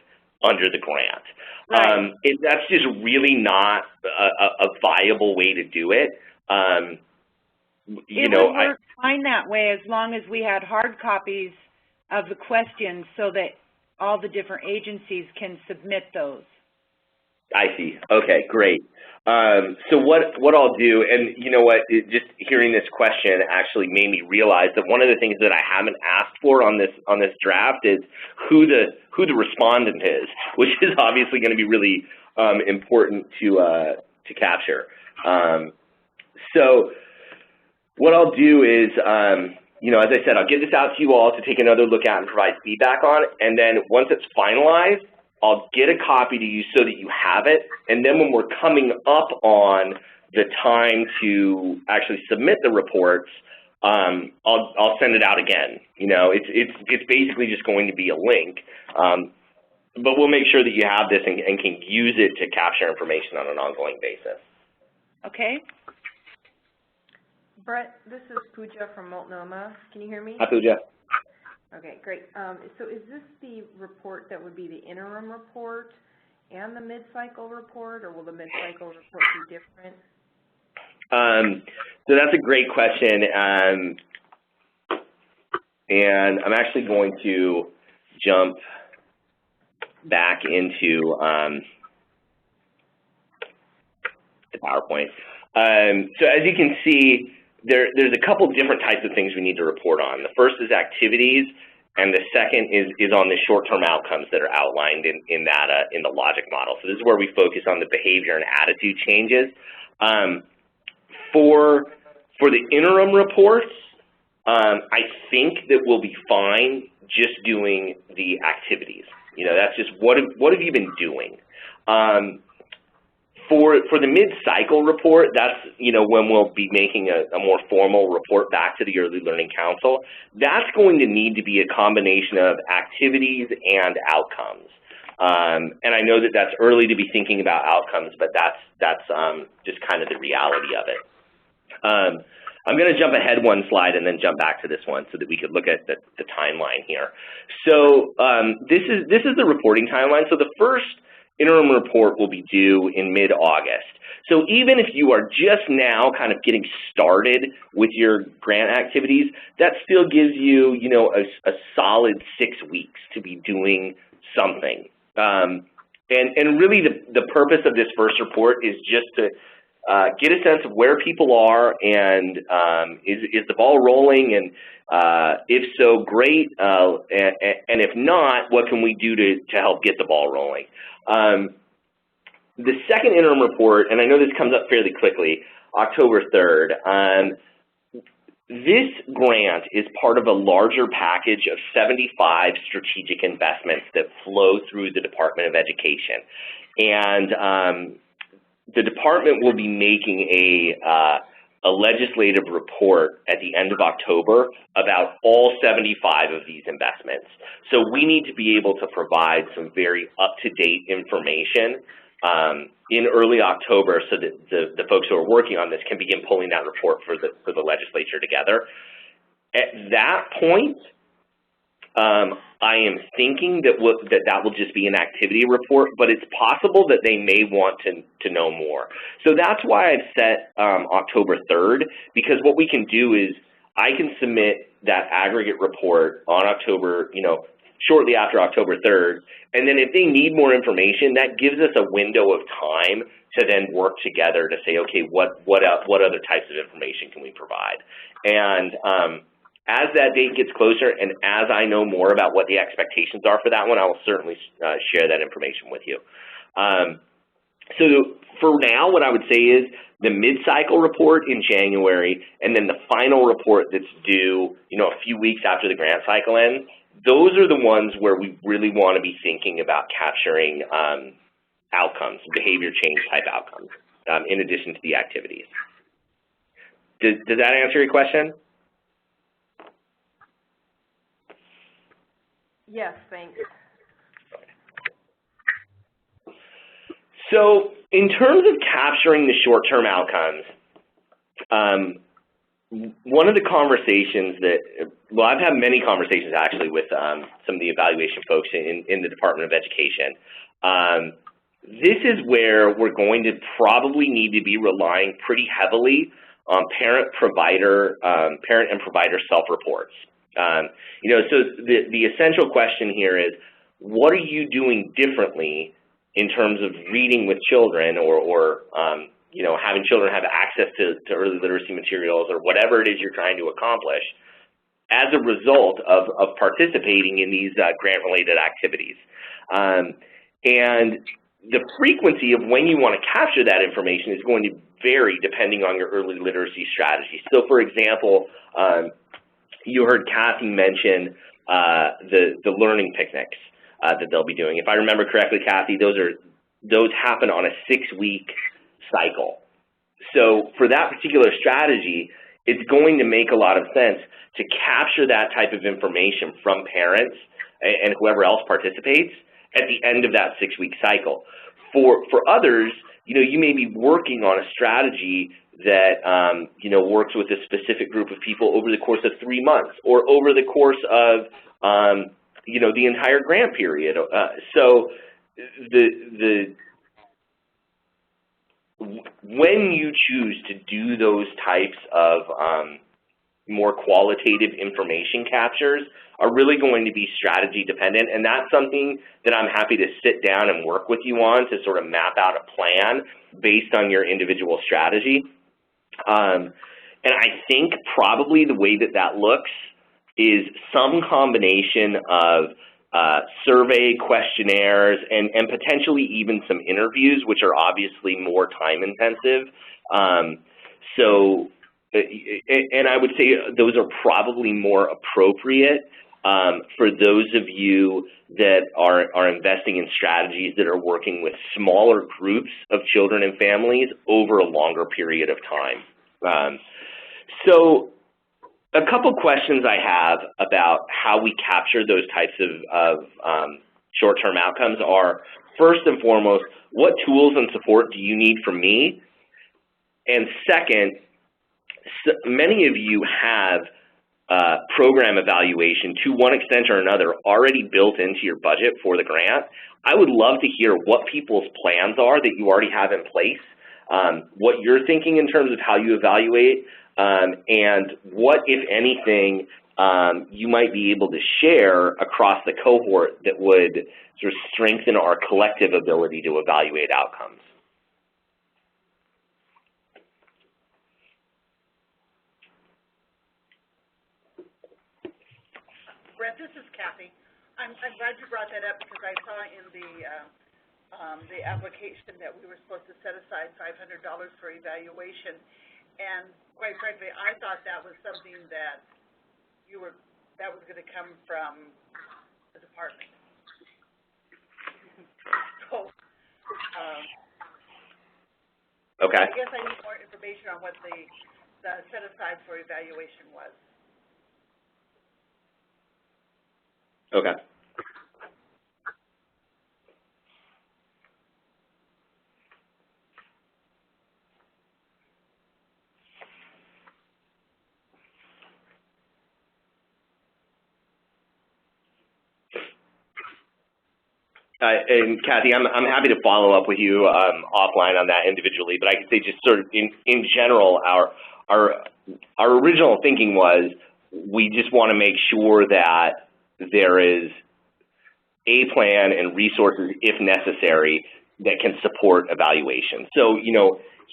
under the grant.
Right.
That's just really not a viable way to do it.
It would work fine that way as long as we had hard copies of the questions so that all the different agencies can submit those.
I see. Okay, great. So what I'll do, and you know what, just hearing this question actually made me realize that one of the things that I haven't asked for on this draft is who the respondent is, which is obviously going to be really important to capture. So what I'll do is, you know, as I said, I'll get this out to you all to take another look at and provide feedback on, and then once it's finalized, I'll get a copy to you so that you have it, and then when we're coming up on the time to actually submit the reports, I'll send it out again. You know, it's basically just going to be a link, but we'll make sure that you have this and can use it to capture information on an ongoing basis.
Okay.
Brett, this is Pooja from Multnomah. Can you hear me?
Hi, Pooja.
Okay, great. So is this the report that would be the interim report and the mid-cycle report, or will the mid-cycle report be different?
So that's a great question, and I'm actually going to jump back into the PowerPoint. So as you can see, there's a couple different types of things we need to report on. The first is activities, and the second is on the short-term outcomes that are outlined in the logic model. So this is where we focus on the behavior and attitude changes. For the interim reports, I think that we'll be fine just doing the activities. You know, that's just what have you been doing. For the mid-cycle report, that's, you know, when we'll be making a more formal report back to the Early Learning Council. That's going to need to be a combination of activities and outcomes. And I know that that's early to be thinking about outcomes, but that's just kind of the reality of it. I'm going to jump ahead one slide and then jump back to this one so that we could look at the timeline here. So this is the reporting timeline. So the first interim report will be due in mid-August. So even if you are just now kind of getting started with your grant activities, that still gives you, you know, a solid 6 weeks to be doing something. And really the purpose of this first report is just to get a sense of where people are and is the ball rolling, and if so, great, and if not, what can we do to help get the ball rolling? The second interim report, and I know this comes up fairly quickly, October 3rd, this grant is part of a larger package of 75 strategic investments that flow through the Department of Education. And the department will be making a legislative report at the end of October about all 75 of these investments. So we need to be able to provide some very up-to-date information in early October so that the folks who are working on this can begin pulling that report for the legislature together. At that point, I am thinking that will just be an activity report, but it's possible that they may want to know more. So that's why I've set October 3rd, because what we can do is I can submit that aggregate report on October, shortly after October 3rd, and then if they need more information, that gives us a window of time to then work together to say, okay, what other types of information can we provide? And as that date gets closer and as I know more about what the expectations are for that one, I will certainly share that information with you. So for now, what I would say is the mid-cycle report in January and then the final report that's due, a few weeks after the grant cycle ends, those are the ones where we really want to be thinking about capturing outcomes, behavior change type outcomes, in addition to the activities. Does that answer your question?
Yes, thanks.
So in terms of capturing the short-term outcomes, one of the conversations I've had many conversations actually with some of the evaluation folks in the Department of Education. This is where we're going to probably need to be relying pretty heavily on parent and provider self-reports. So the essential question here is, what are you doing differently in terms of reading with children or having children have access to early literacy materials or whatever it is you're trying to accomplish as a result of participating in these grant-related activities. And the frequency of when you want to capture that information is going to vary depending on your early literacy strategy. So, for example, you heard Kathy mention the learning picnics that they'll be doing. If I remember correctly, Kathy, those happen on a 6-week cycle. So for that particular strategy, it's going to make a lot of sense to capture that type of information from parents and whoever else participates at the end of that 6-week cycle. For others, you may be working on a strategy that works with a specific group of people over the course of 3 months or over the course of the entire grant period. So when you choose to do those types of more qualitative information captures are really going to be strategy dependent, and that's something that I'm happy to sit down and work with you on to sort of map out a plan based on your individual strategy. And I think probably the way that looks is some combination of survey questionnaires and potentially even some interviews, which are obviously more time intensive. And I would say those are probably more appropriate for those of you that are investing in strategies that are working with smaller groups of children and families over a longer period of time. So a couple questions I have about how we capture those types of short-term outcomes are, first and foremost, what tools and support do you need from me? And second, many of you have program evaluation to one extent or another already built into your budget for the grant. I would love to hear what people's plans are that you already have in place, what you're thinking in terms of how you evaluate, and what, if anything, you might be able to share across the cohort that would sort of strengthen our collective ability to evaluate outcomes.
Brett, this is Kathy. I'm glad you brought that up because I saw in the application that we were supposed to set aside $500 for evaluation, and quite frankly, I thought that was something that was going to come from the department. So,
okay.
I guess I need more information on what the set aside for evaluation was.
Okay. And Kathy, I'm happy to follow up with you offline on that individually, but I can say just sort of in general, our our original thinking was we just want to make sure that there is a plan and resources, if necessary, that can support evaluation. So,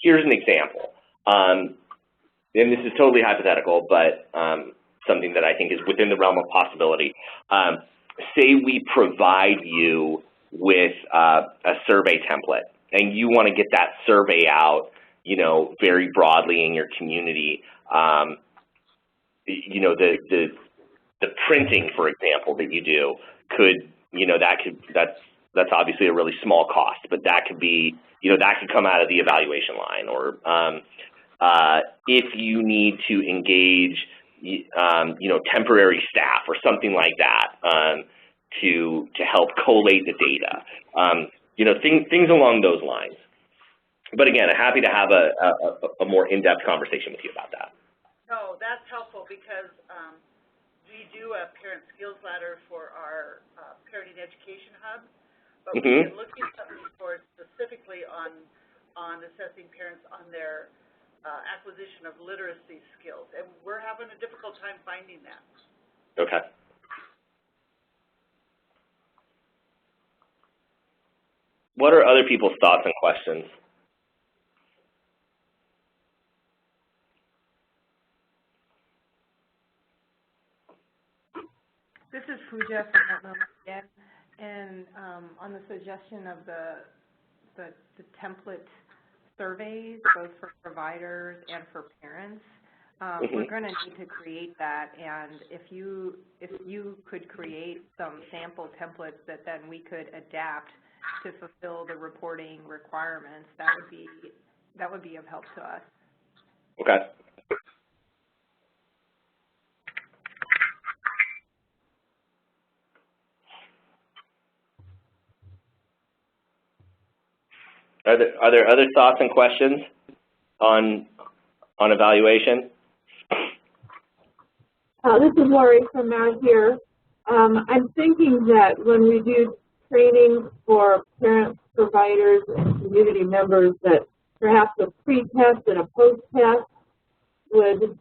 here's an example. And this is totally hypothetical, but something that I think is within the realm of possibility. Say we provide you with a survey template, and you want to get that survey out, very broadly in your community. The printing, for example, that you do could, that's obviously a really small cost, but that could be, that could come out of the evaluation line. Or if you need to engage, temporary staff or something like that to help collate the data, things along those lines. But again, I'm happy to have a more in-depth conversation with you about that.
No, that's helpful because we do a parent skills ladder for our parenting education hub, but we've been looking for specifically on assessing parents on their acquisition of literacy skills, and we're having a difficult time finding that.
Okay. What are other people's thoughts and questions?
This is Pooja from Atlanta again, and on the suggestion of the template surveys, both for providers and for parents, we're going to need to create that. And if you could create some sample templates that then we could adapt to fulfill the reporting requirements, that would be of help to us.
Okay. Are there other thoughts and questions on evaluation?
This is Lori from Mount here. I'm thinking that when we do training for parents, providers, and community members, that perhaps a pre-test and a post-test would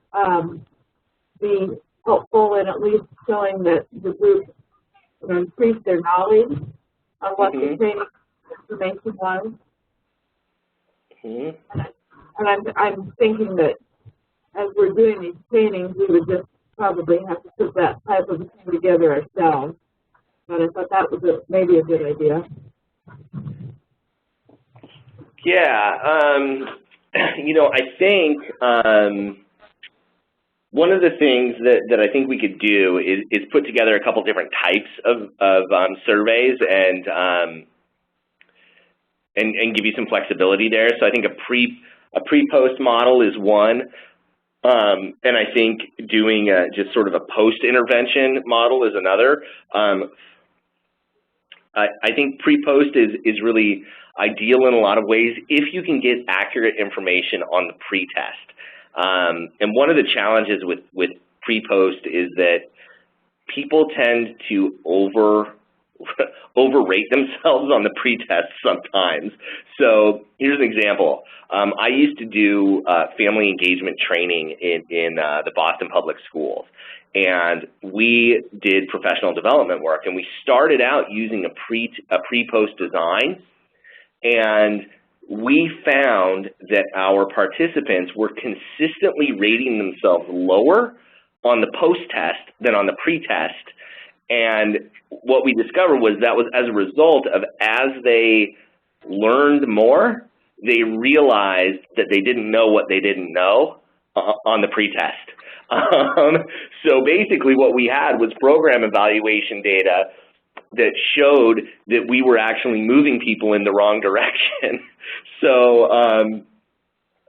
be helpful in at least showing that the group increased their knowledge on what the training information was. And I'm thinking that as we're doing these trainings, we would just probably have to put that type of thing together ourselves. But I thought that was maybe a good idea.
Yeah, I think one of the things that I think we could do is put together a couple different types of surveys and give you some flexibility there. So I think a pre-post model is one, and I think doing just sort of a post-intervention model is another. I think pre-post is really ideal in a lot of ways if you can get accurate information on the pre-test. And one of the challenges with pre-post is that people tend to overrate themselves on the pretest sometimes. So here's an example. I used to do family engagement training in the Boston Public Schools, and we did professional development work, and we started out using a pre-post design, and we found that our participants were consistently rating themselves lower on the post-test than on the pre-test. And what we discovered was that was as a result of, as they learned more, they realized that they didn't know what they didn't know on the pretest. So basically what we had was program evaluation data that showed that we were actually moving people in the wrong direction. So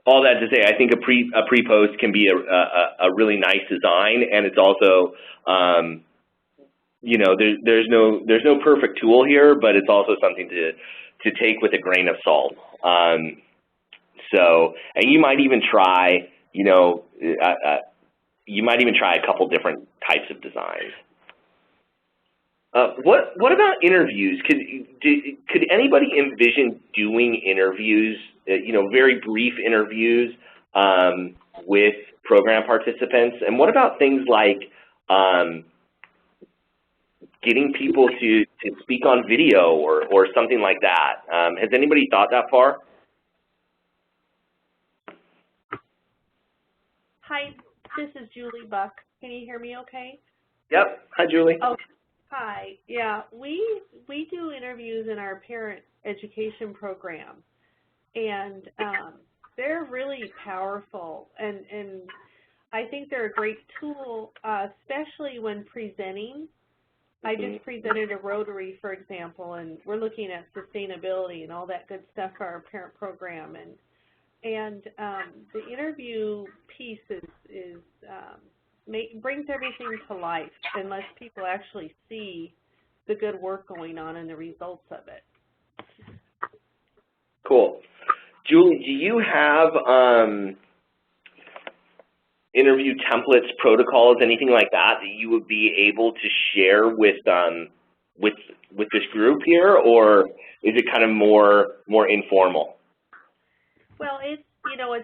all that to say, I think a pre-post can be a really nice design, and it's also there's no perfect tool here, but it's also something to take with a grain of salt. And you might even try, a couple different types of designs. What about interviews? Could anybody envision doing interviews, very brief interviews with program participants? And what about things like getting people to speak on video or something like that? Has anybody thought that far?
Hi, this is Julie Buck. Can you hear me okay?
Yep. Hi, Julie.
Oh, hi. Yeah, we do interviews in our parent education program, and they're really powerful, and I think they're a great tool, especially when presenting. I just presented a Rotary, for example, and we're looking at sustainability and all that good stuff for our parent program, and the interview piece brings everything to life and lets people actually see the good work going on and the results of it.
Cool. Julie, do you have interview templates, protocols, anything like that you would be able to share with this group here, or is it kind of more informal?
Well, it's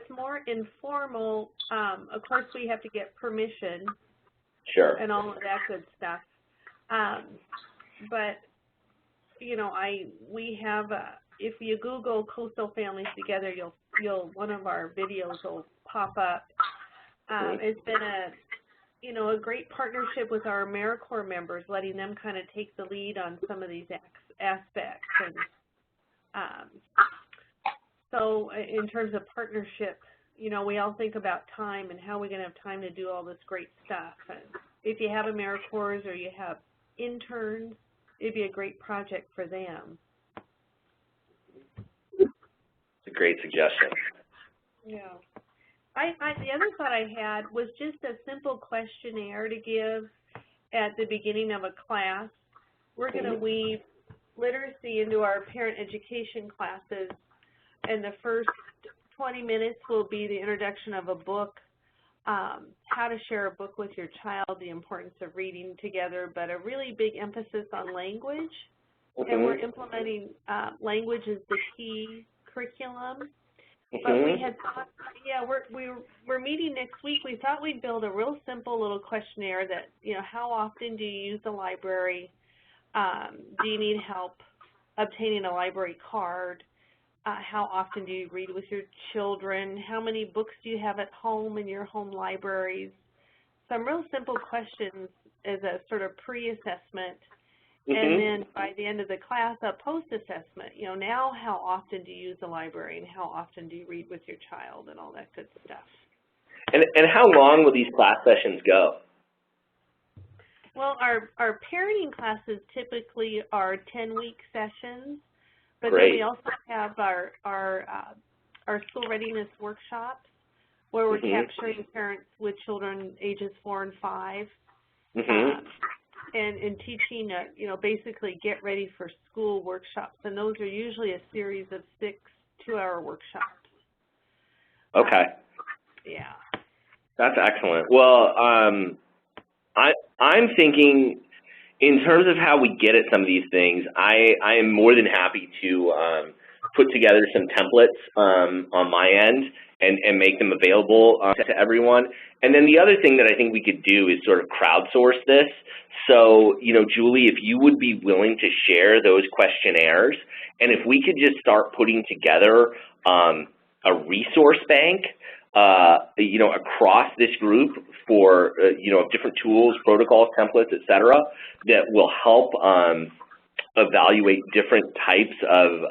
more informal. Of course, we have to get permission.
Sure.
And all of that good stuff. But we have if you Google Coastal Families Together, one of our videos will pop up. It's been a great partnership with our AmeriCorps members, letting them kind of take the lead on some of these aspects. And so in terms of partnership, we all think about time and how we're going to have time to do all this great stuff. And if you have AmeriCorps or you have interns, it'd be a great project for them.
It's a great suggestion.
Yeah. The other thought I had was just a simple questionnaire to give at the beginning of a class. We're going to weave literacy into our parent education classes, and the first 20 minutes will be the introduction of a book, how to share a book with your child, the importance of reading together, but a really big emphasis on language. And we're implementing language as the key curriculum. But we had thought, we're meeting next week. We thought we'd build a real simple little questionnaire that, how often do you use the library? Do you need help obtaining a library card? How often do you read with your children? How many books do you have at home in your home libraries? Some real simple questions as a sort of pre-assessment. And then by the end of the class, a post-assessment. Now how often do you use the library, and how often do you read with your child, and all that good stuff.
And how long will these class sessions go?
Well, our parenting classes typically are 10-week sessions, but
Great.
then we also have our school readiness workshops where we're capturing parents with children ages 4 and 5. And teaching, basically get ready for school workshops. And those are usually a series of 6 2-hour workshops.
Okay.
Yeah.
That's excellent. Well, I'm thinking in terms of how we get at some of these things, I am more than happy to put together some templates on my end and make them available to everyone. And then the other thing that I think we could do is sort of crowdsource this. So, Julie, if you would be willing to share those questionnaires, and if we could just start putting together a resource bank, across this group for, different tools, protocols, templates, et cetera, that will help evaluate different types of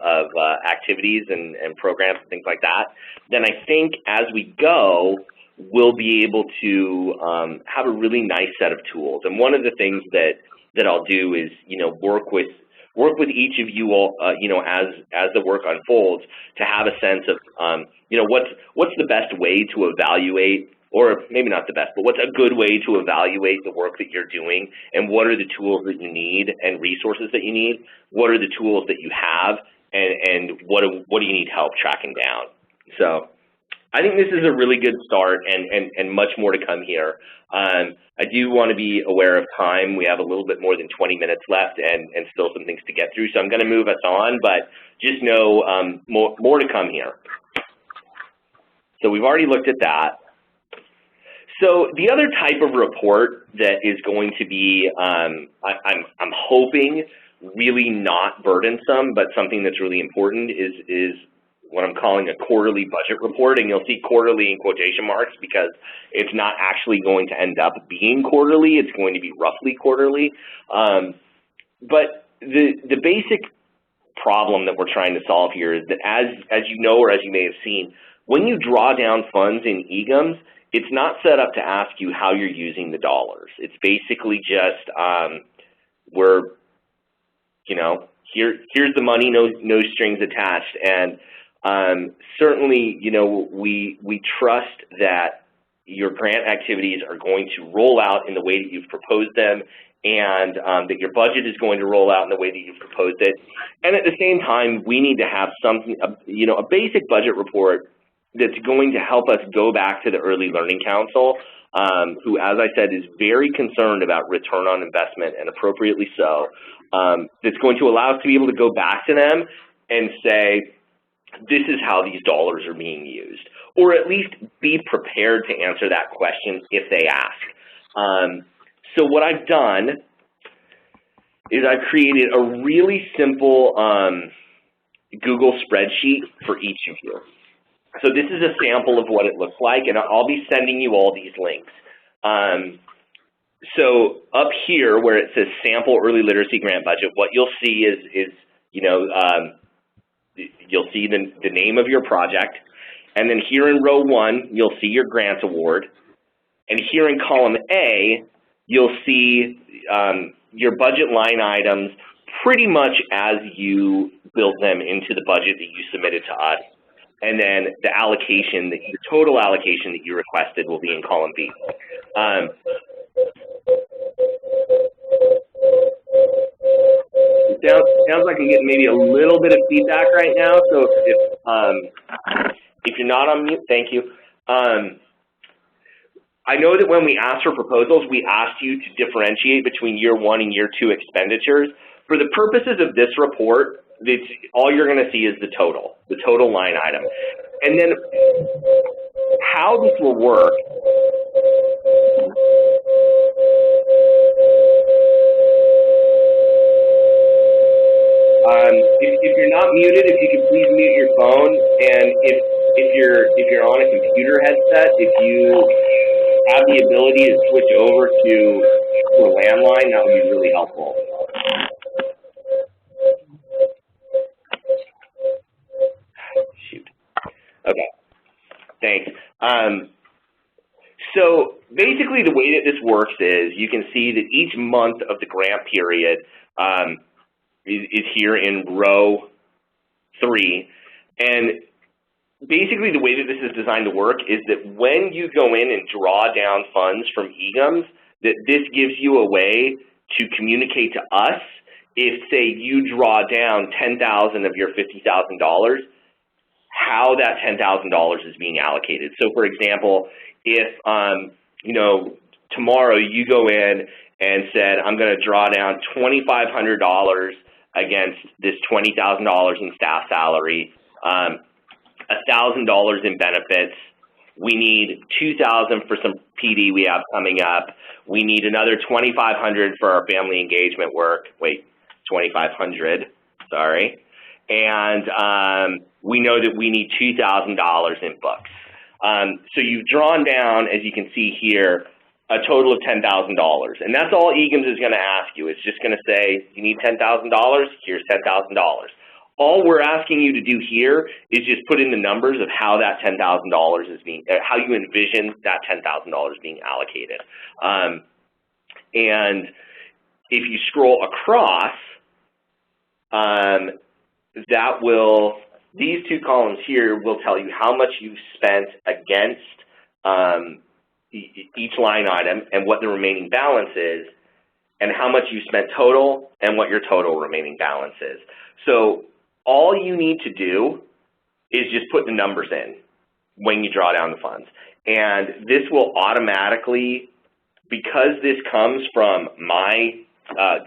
activities and programs and things like that, then I think as we go, we'll be able to have a really nice set of tools. And one of the things that I'll do is, work with each of you all, as the work unfolds, to have a sense of, what's the best way to evaluate, or maybe not the best, but what's a good way to evaluate the work that you're doing, and what are the tools that you need and resources that you need, what are the tools that you have, and what do you need help tracking down. So I think this is a really good start, and much more to come here. I do want to be aware of time. We have a little bit more than 20 minutes left and still some things to get through, so I'm going to move us on, but just know more to come here. So we've already looked at that. So the other type of report that is going to be, I'm hoping, really not burdensome, but something that's really important is what I'm calling a quarterly budget report. And you'll see quarterly in quotation marks because it's not actually going to end up being quarterly. It's going to be roughly quarterly. But the basic problem that we're trying to solve here is that as you know, or as you may have seen, when you draw down funds in EGIMS, it's not set up to ask you how you're using the dollars. It's basically just here's the money, no strings attached. And certainly, we trust that your grant activities are going to roll out in the way that you've proposed them, and that your budget is going to roll out in the way that you've proposed it. And at the same time, we need to have something, a basic budget report that's going to help us go back to the Early Learning Council, who, as I said, is very concerned about return on investment, and appropriately so. That's going to allow us to be able to go back to them and say, this is how these dollars are being used, or at least be prepared to answer that question if they ask. So what I've done is I've created a really simple Google spreadsheet for each of you. So this is a sample of what it looks like, and I'll be sending you all these links. So up here where it says Sample Early Literacy Grant Budget, what you'll see is you'll see the name of your project, and then here in row 1, you'll see your grant award, and here in column A, you'll see your budget line items pretty much as you build them into the budget that you submitted to us. And then the allocation, the total allocation that you requested will be in column B. It sounds like I'm getting maybe a little bit of feedback right now, so if you're not on mute, thank you. I know that when we asked for proposals, we asked you to differentiate between year 1 and year 2 expenditures. For the purposes of this report, all you're going to see is the total line item. And then how this will work if you're not muted, if you could please mute your phone, and if you're on a computer headset, if you have the ability to switch over to a landline, that would be really helpful. Shoot. Okay. Thanks. So basically the way that this works is you can see that each month of the grant period is here in row 3. And basically the way that this is designed to work is that when you go in and draw down funds from EGIMS, that this gives you a way to communicate to us if, say, you draw down $10,000 of your $50,000, how that $10,000 is being allocated. So, for example, if, tomorrow you go in and said, I'm going to draw down $2,500 against this $20,000 in staff salary, $1,000 in benefits, we need $2,000 for some PD we have coming up, we need another $2,500 for our family engagement work, $2,500, sorry, and we know that we need $2,000 in books. So you've drawn down, as you can see here, a total of $10,000, and that's all EGIMS is going to ask you. It's just going to say, you need $10,000, here's $10,000. All we're asking you to do here is just put in the numbers of how that $10,000 is being, how you envision that $10,000 being allocated. And if you scroll across, these two columns here will tell you how much you've spent against each line item and what the remaining balance is, and how much you spent total and what your total remaining balance is. So all you need to do is just put the numbers in when you draw down the funds. And this will automatically, because this comes from my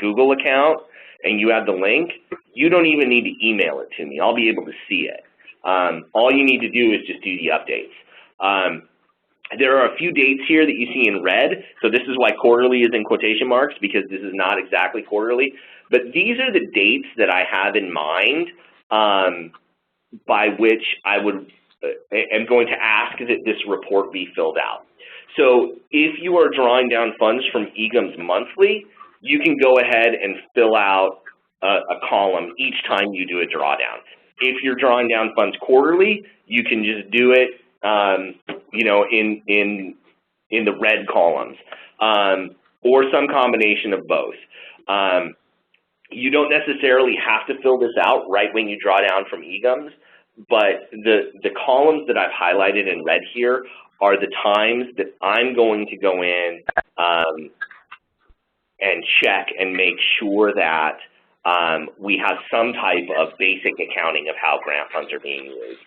Google account and you have the link, you don't even need to email it to me. I'll be able to see it. All you need to do is just do the updates. There are a few dates here that you see in red, so this is why quarterly is in quotation marks, because this is not exactly quarterly. But these are the dates that I have in mind by which I am going to ask that this report be filled out. So if you are drawing down funds from EGMS monthly, you can go ahead and fill out a column each time you do a drawdown. If you're drawing down funds quarterly, you can just do it, you know, in the red columns, or some combination of both. You don't necessarily have to fill this out right when you draw down from EGMS, but the columns that I've highlighted in red here are the times that I'm going to go in and check and make sure that we have some type of basic accounting of how grant funds are being used.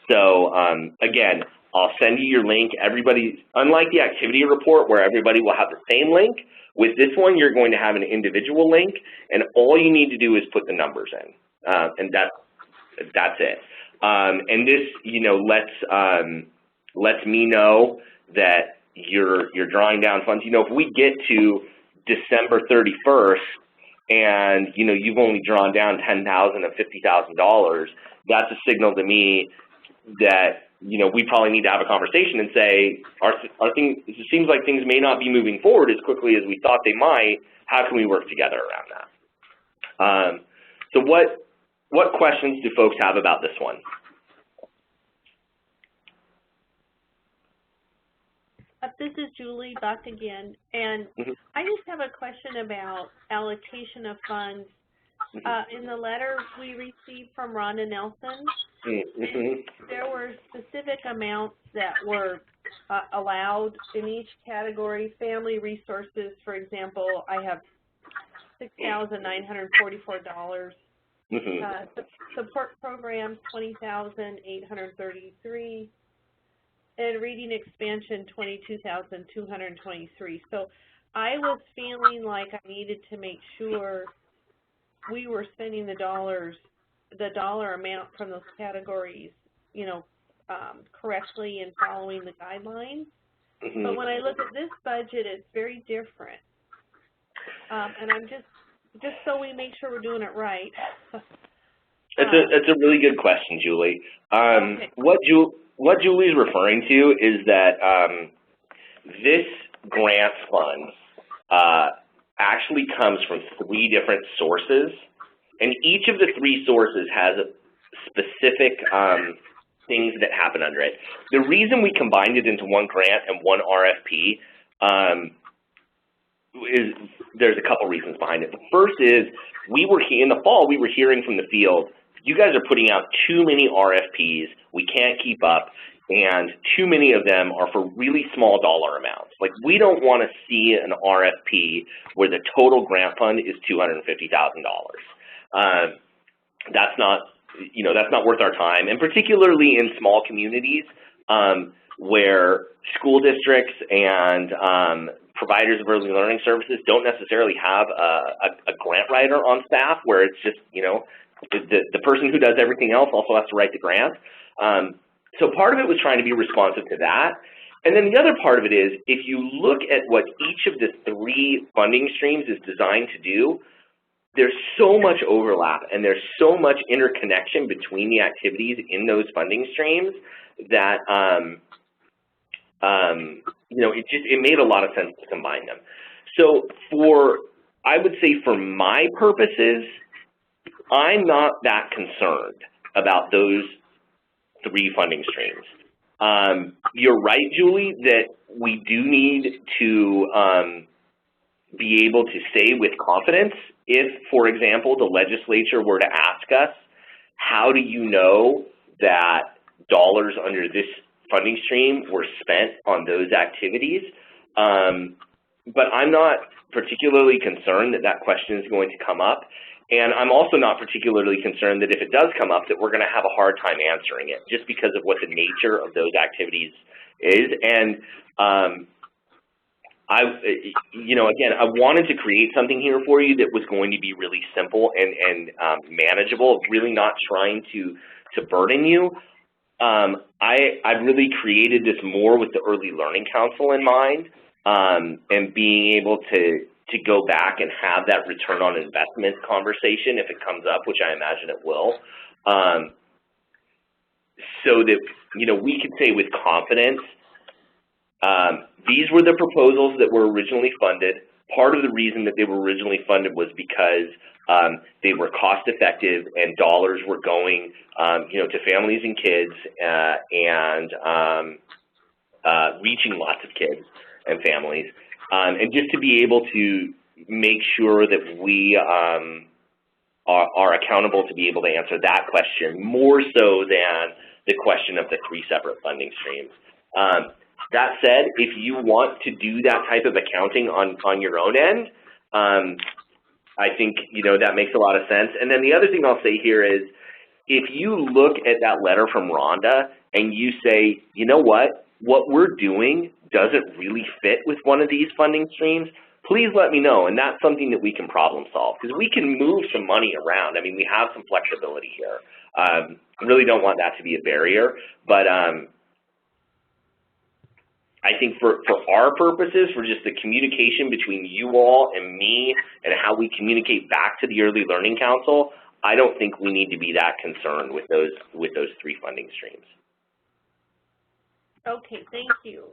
So again, I'll send you your link. Everybody, unlike the activity report where everybody will have the same link, with this one you're going to have an individual link, and all you need to do is put the numbers in, and that's it. And this, you know, lets me know that you're drawing down funds. You know, if we get to December 31st and, you know, you've only drawn down $10,000 of $50,000, that's a signal to me that, you know, we probably need to have a conversation and say, it seems like things may not be moving forward as quickly as we thought they might. How can we work together around that? So what questions do folks have about this one?
This is Julie back again, and I just have a question about allocation of funds. In the letter we received from Rhonda Nelson, there were specific amounts that were allowed in each category. Family resources, for example, I have $6,944. Support programs, $20,833. And reading expansion, $22,223. So I was feeling like I needed to make sure we were spending the dollar amount from those categories, you know, correctly and following the guidelines. But when I look at this budget, it's very different. And I'm just so we make sure we're doing it right.
It's a really good question, Julie. Okay. What Julie's referring to is that this grant fund actually comes from 3 different sources, and each of the 3 sources has a specific things that happen under it. The reason we combined it into one grant and one RFP is there's a couple reasons behind it. The first is in the fall we were hearing from the field, you guys are putting out too many RFPs, we can't keep up, and too many of them are for really small dollar amounts. Like, we don't want to see an RFP where the total grant fund is $250,000. That's not worth our time, and particularly in small communities where school districts and providers of early learning services don't necessarily have a grant writer on staff, where it's just, you know, the person who does everything else also has to write the grant. So part of it was trying to be responsive to that. And then the other part of it is, if you look at what each of the 3 funding streams is designed to do, there's so much overlap and there's so much interconnection between the activities in those funding streams that, you know, it made a lot of sense to combine them. So I would say for my purposes, I'm not that concerned about those 3 funding streams. You're right, Julie, that we do need to be able to say with confidence if, for example, the legislature were to ask us, how do you know that dollars under this funding stream were spent on those activities? But I'm not particularly concerned that that question is going to come up. And I'm also not particularly concerned that if it does come up that we're going to have a hard time answering it, just because of what the nature of those activities is. And again, I wanted to create something here for you that was going to be really simple and manageable, really not trying to burden you. I've really created this more with the Early Learning Council in mind, and being able to go back and have that return on investment conversation if it comes up, which I imagine it will, so that, you know, we can say with confidence, these were the proposals that were originally funded. Part of the reason that they were originally funded was because they were cost effective and dollars were going, you know, to families and kids, and reaching lots of kids and families, and just to be able to make sure that we are accountable to be able to answer that question more so than the question of the 3 separate funding streams. That said, if you want to do that type of accounting on your own end, I think, you know, that makes a lot of sense. And then the other thing I'll say here is, if you look at that letter from Rhonda and you say, you know what we're doing doesn't really fit with one of these funding streams, please let me know, and that's something that we can problem solve, because we can move some money around. I mean, we have some flexibility here. I really don't want that to be a barrier, but I think for our purposes, for just the communication between you all and me and how we communicate back to the Early Learning Council, I don't think we need to be that concerned with those 3 funding streams.
Okay, thank you.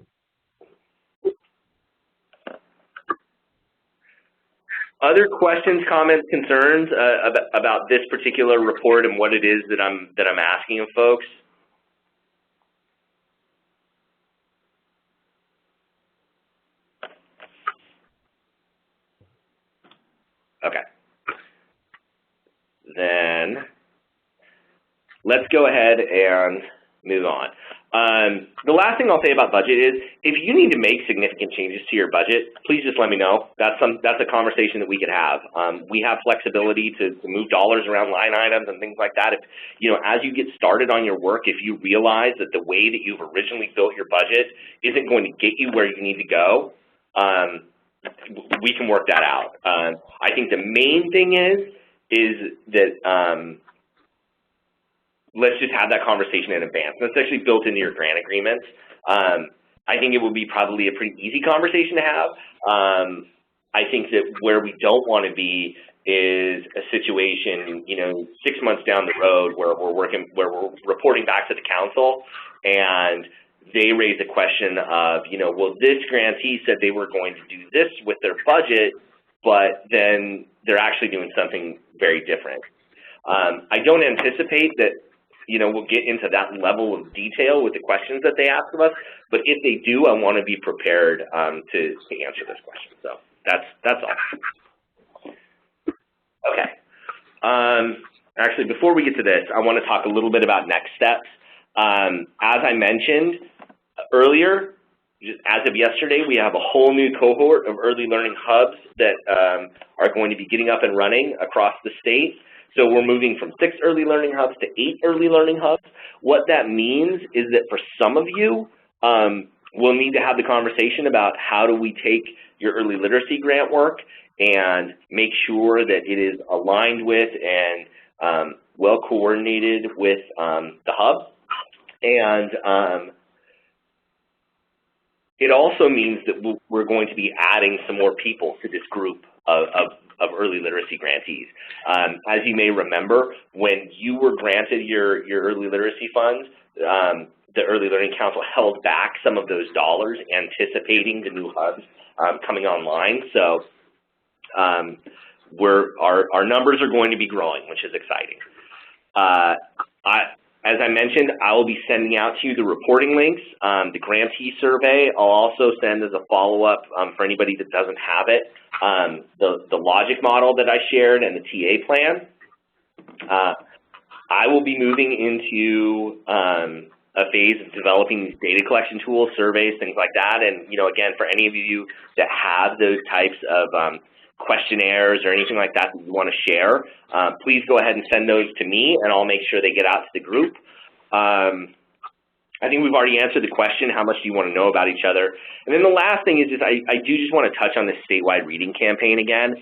Other questions, comments, concerns about this particular report and what it is that I'm asking of folks? Okay. Then let's go ahead and move on. The last thing I'll say about budget is, if you need to make significant changes to your budget, please just let me know. That's a conversation that we could have. We have flexibility to move dollars around line items and things like that. If, you know, as you get started on your work, if you realize that the way that you've originally built your budget isn't going to get you where you need to go, we can work that out. I think the main thing is that let's just have that conversation in advance. That's actually built into your grant agreements. I think it would be probably a pretty easy conversation to have. I think that where we don't want to be is a situation, you know, 6 months down the road where we're reporting back to the council and they raise the question of, you know, well, this grantee said they were going to do this with their budget, but then they're actually doing something very different. I don't anticipate that, you know, we'll get into that level of detail with the questions that they ask of us, but if they do, I want to be prepared to answer this question. So that's all. Okay. Actually, before we get to this, I want to talk a little bit about next steps. As I mentioned earlier, just as of yesterday, we have a whole new cohort of early learning hubs that are going to be getting up and running across the state. So we're moving from 6 early learning hubs to 8 early learning hubs. What that means is that for some of you, we'll need to have the conversation about how do we take your early literacy grant work and make sure that it is aligned with and well coordinated with the hub. And it also means that we're going to be adding some more people to this group of early literacy grantees. As you may remember, when you were granted your early literacy funds, the Early Learning Council held back some of those dollars, anticipating the new hubs coming online. So our numbers are going to be growing, which is exciting. As I mentioned, I will be sending out to you the reporting links, the grantee survey. I'll also send as a follow-up for anybody that doesn't have it, the logic model that I shared and the TA plan. I will be moving into a phase of developing these data collection tools, surveys, things like that. And, you know, again, for any of you that have those types of questionnaires or anything like that you want to share, please go ahead and send those to me, and I'll make sure they get out to the group. I think we've already answered the question, how much do you want to know about each other? And then the last thing is just I do just want to touch on this statewide reading campaign again.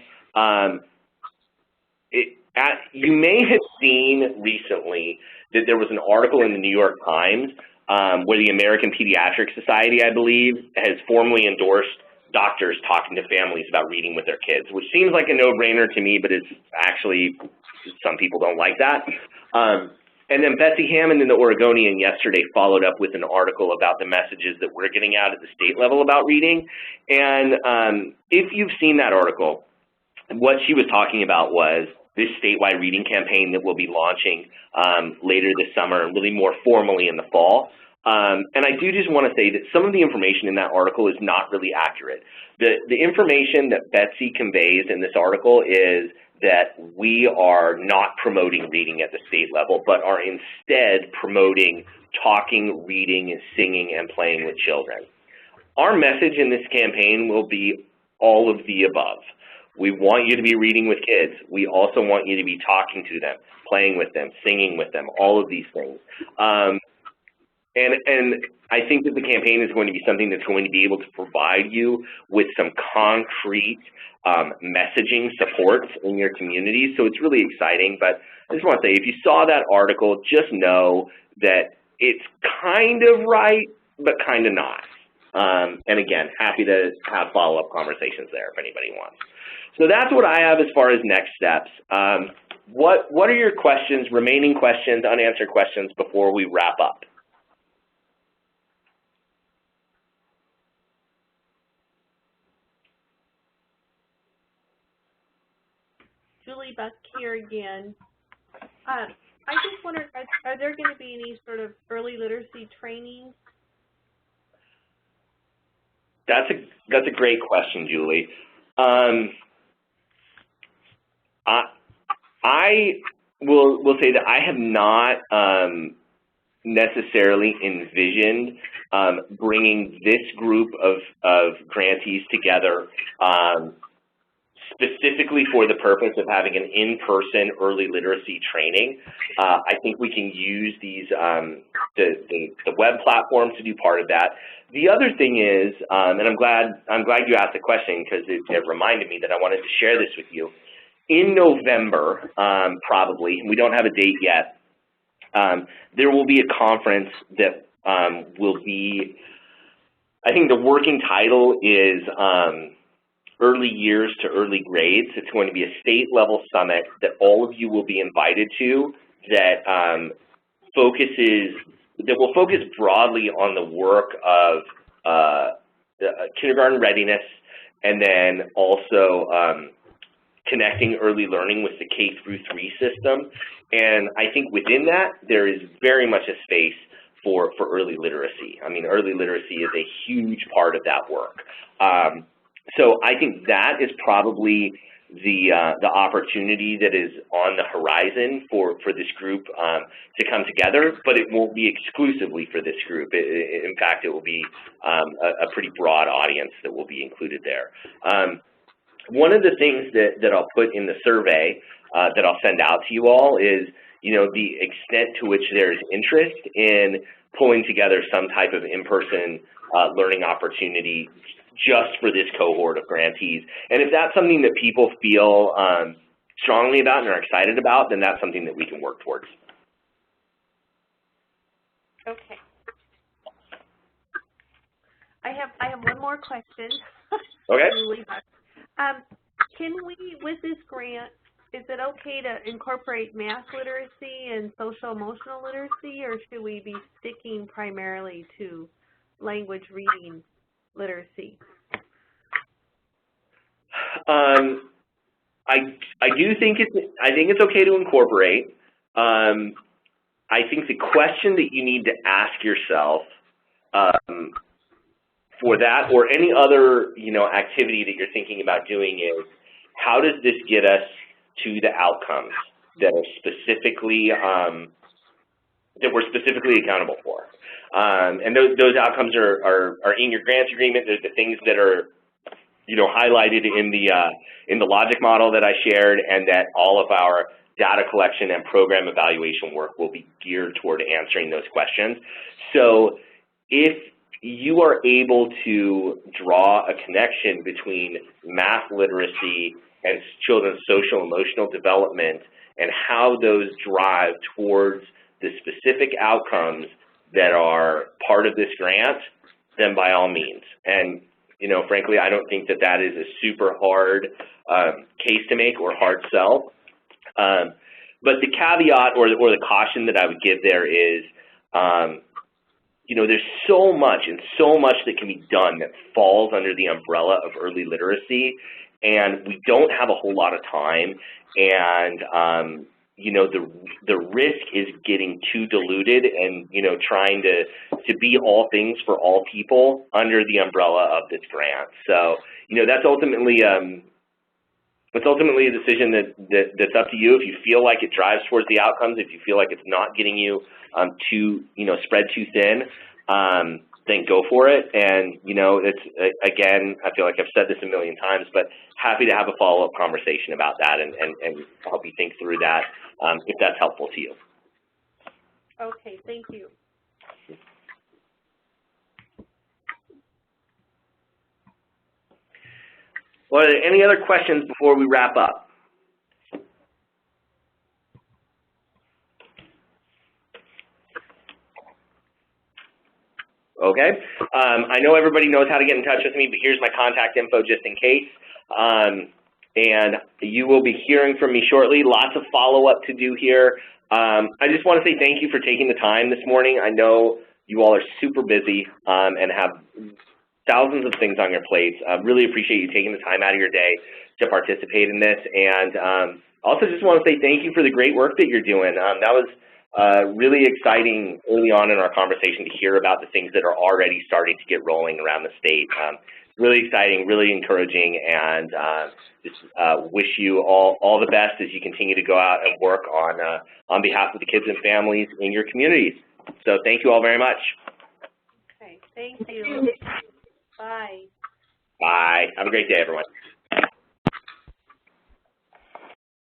You may have seen recently that there was an article in the New York Times where the American Pediatric Society, I believe, has formally endorsed doctors talking to families about reading with their kids, which seems like a no-brainer to me, but it's actually, some people don't like that. And then Betsy Hammond in the Oregonian yesterday followed up with an article about the messages that we're getting out at the state level about reading. And if you've seen that article, what she was talking about was this statewide reading campaign that we'll be launching later this summer and really more formally in the fall. And I do just want to say that some of the information in that article is not really accurate. The information that Betsy conveys in this article is that we are not promoting reading at the state level, but are instead promoting talking, reading, and singing and playing with children. Our message in this campaign will be all of the above. We want you to be reading with kids. We also want you to be talking to them, playing with them, singing with them, all of these things. And I think that the campaign is going to be something that's going to be able to provide you with some concrete messaging supports in your community. So it's really exciting. But I just want to say, if you saw that article, just know that it's kind of right, but kind of not. And again, happy to have follow-up conversations there if anybody wants. So that's what I have as far as next steps. What are your questions, remaining questions, unanswered questions before we wrap up?
Julie Buck here again. I just wondered, are there going to be any sort of early literacy training?
That's a great question, Julie. I will say that I have not necessarily envisioned bringing this group of grantees together specifically for the purpose of having an in-person early literacy training. I think we can use these the web platform to do part of that. The other thing is, and I'm glad you asked the question because it reminded me that I wanted to share this with you. In November, probably, we don't have a date yet, there will be a conference that will be, I think the working title is Early Years to Early Grades. It's going to be a state-level summit that all of you will be invited to that will focus broadly on the work of kindergarten readiness and then also connecting early learning with the K-3 system. And I think within that, there is very much a space for early literacy. I mean, early literacy is a huge part of that work. So I think that is probably the opportunity that is on the horizon for this group to come together, but it won't be exclusively for this group. In fact, it will be a pretty broad audience that will be included there. One of the things that I'll put in the survey that I'll send out to you all is, the extent to which there's interest in pulling together some type of in-person learning opportunity just for this cohort of grantees. And if that's something that people feel strongly about and are excited about, then that's something that we can work towards.
Okay. I have one more question.
Okay.
Can we, with this grant, is it okay to incorporate math literacy and social emotional literacy, or should we be sticking primarily to language reading literacy?
I do think it's okay to incorporate. I think the question that you need to ask yourself for that or any other activity that you're thinking about doing is, how does this get us to the outcomes that are specifically that we're specifically accountable for? And those outcomes are in your grants agreement. There's the things that are highlighted in the logic model that I shared, and that all of our data collection and program evaluation work will be geared toward answering those questions. So if you are able to draw a connection between math literacy and children's social emotional development and how those drive towards the specific outcomes that are part of this grant, then by all means. And, you know, frankly, I don't think that that is a super hard case to make or hard sell. But the caveat or the caution that I would give there is, you know, there's so much that can be done that falls under the umbrella of early literacy, and we don't have a whole lot of time, and you know, the risk is getting too diluted and, you know, trying to be all things for all people under the umbrella of this grant. So, you know, that's ultimately it's ultimately a decision that's up to you. If you feel like it drives towards the outcomes, if you feel like it's not getting you too, you know, spread too thin, then go for it. And, you know, it's, again, I feel like I've said this a million times, but happy to have a follow-up conversation about that and help you think through that if that's helpful to you.
Okay, thank you.
Well, are there any other questions before we wrap up? Okay. I know everybody knows how to get in touch with me, but here's my contact info just in case. And you will be hearing from me shortly. Lots of follow-up to do here. I just want to say thank you for taking the time this morning. I know you all are super busy and have thousands of things on your plates. Really appreciate you taking the time out of your day to participate in this. And also just want to say thank you for the great work that you're doing. That was really exciting early on in our conversation to hear about the things that are already starting to get rolling around the state. Really exciting, really encouraging, and just wish you all the best as you continue to go out and work on behalf of the kids and families in your communities. So thank you all very much.
Okay, thank you. Bye.
Bye. Have a great day, everyone.